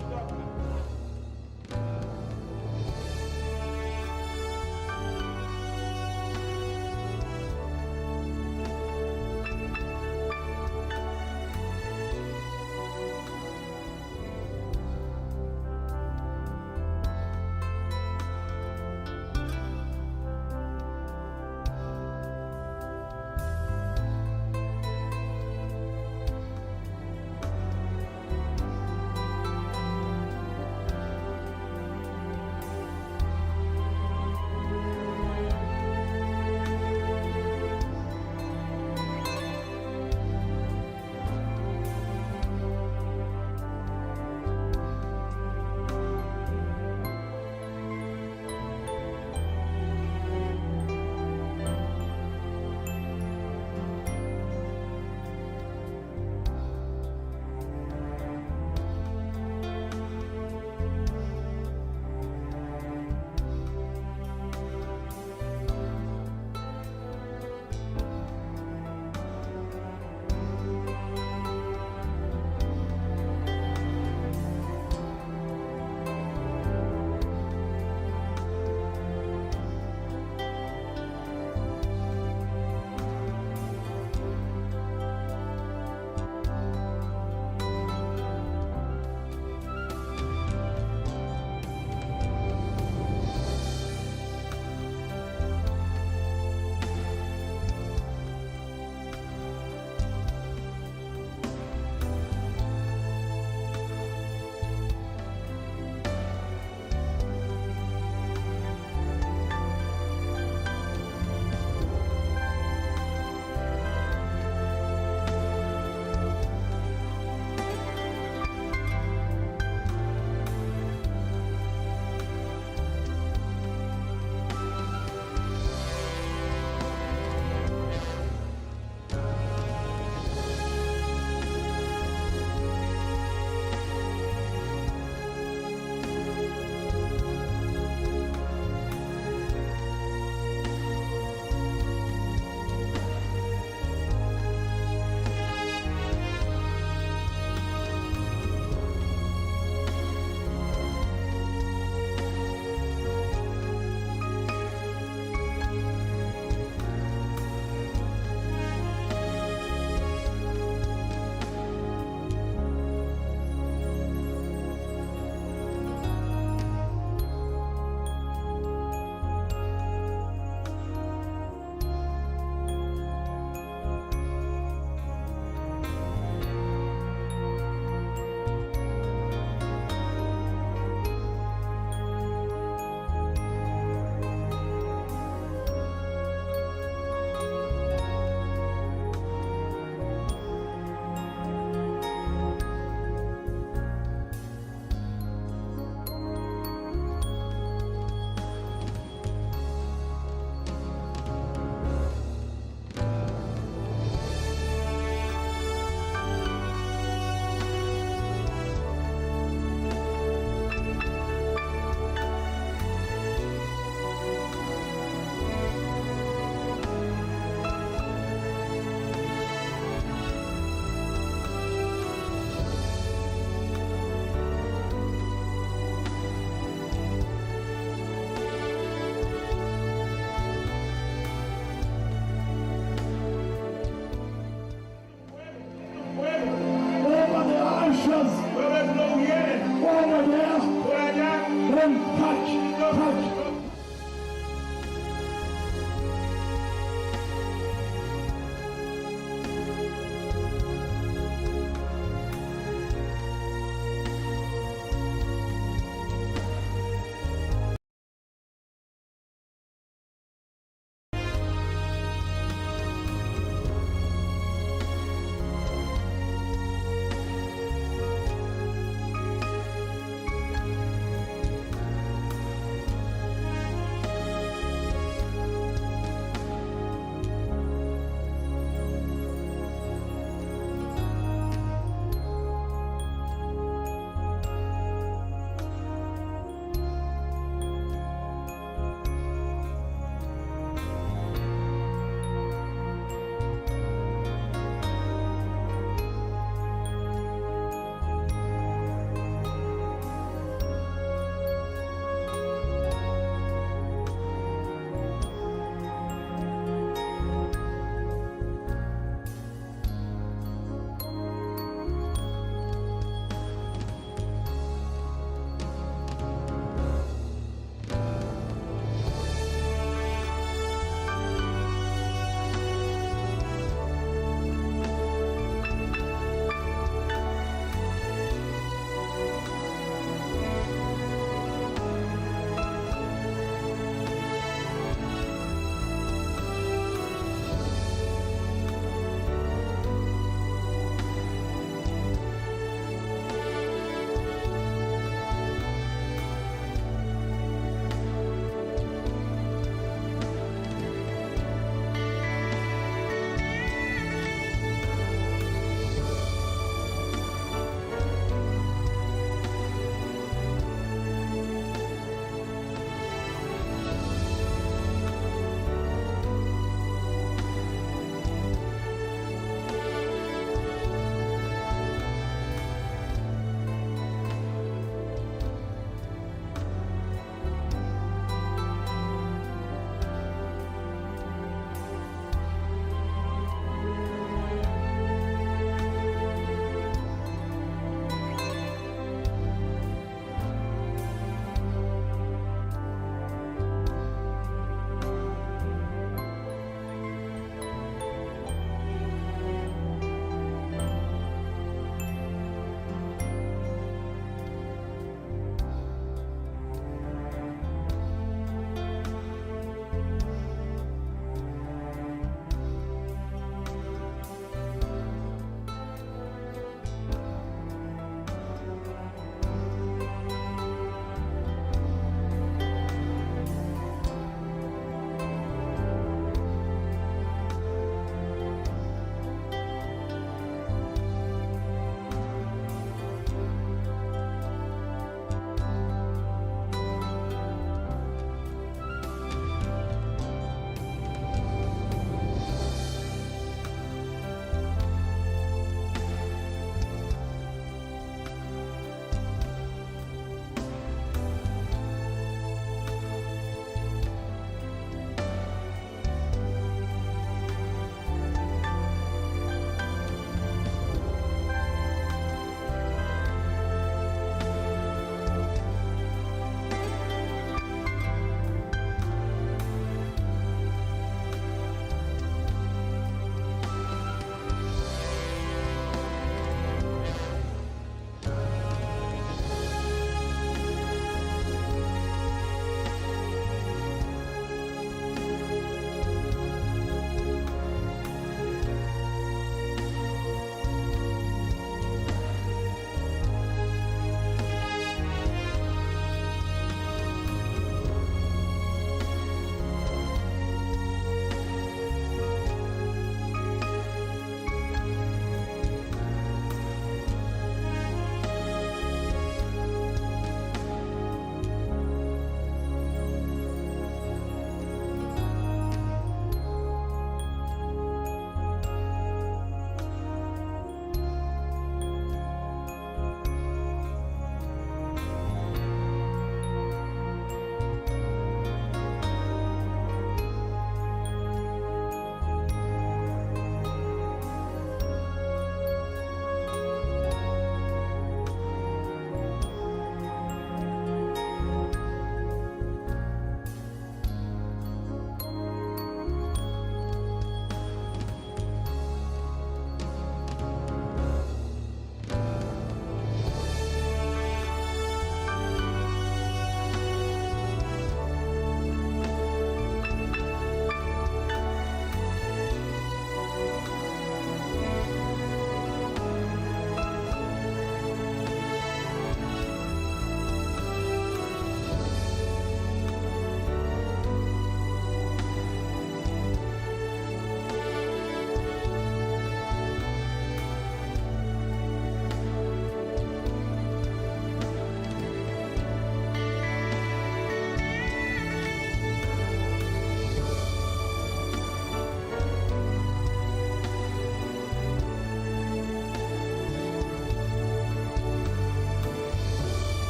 them touch.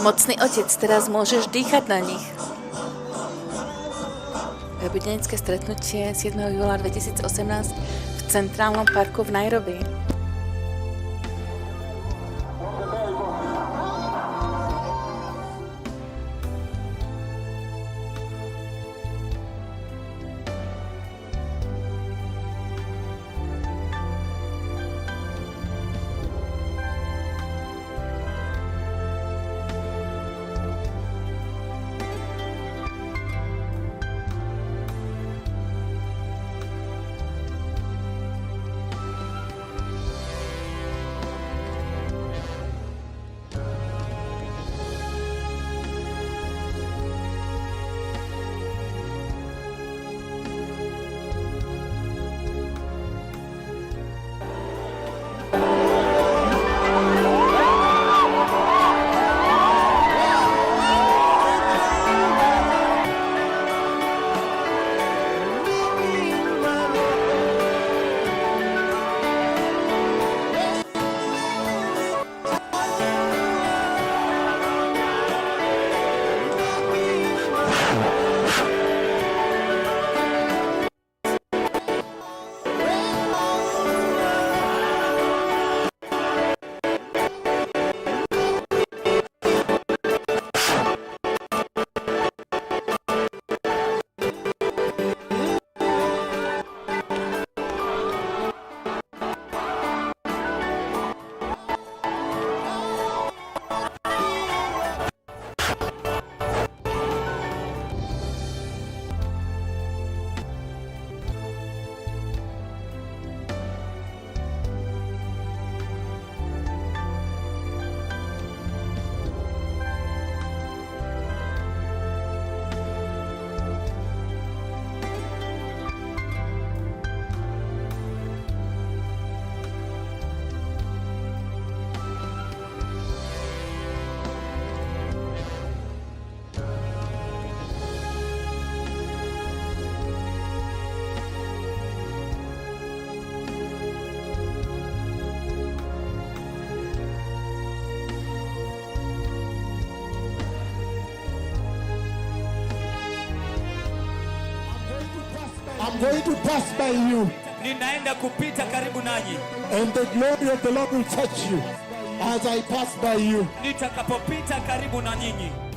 Mocný Otec, teraz môžeš dýchať na nich. Obedenické stretnutie 7. júla 2018 v Centrálnom parku v Nairobi. I'm going to pass by you. Ninaenda kupita karibu nanyi. And the glory of the Lord will touch you as I pass by you. Nitakapopita karibu na nyinyi.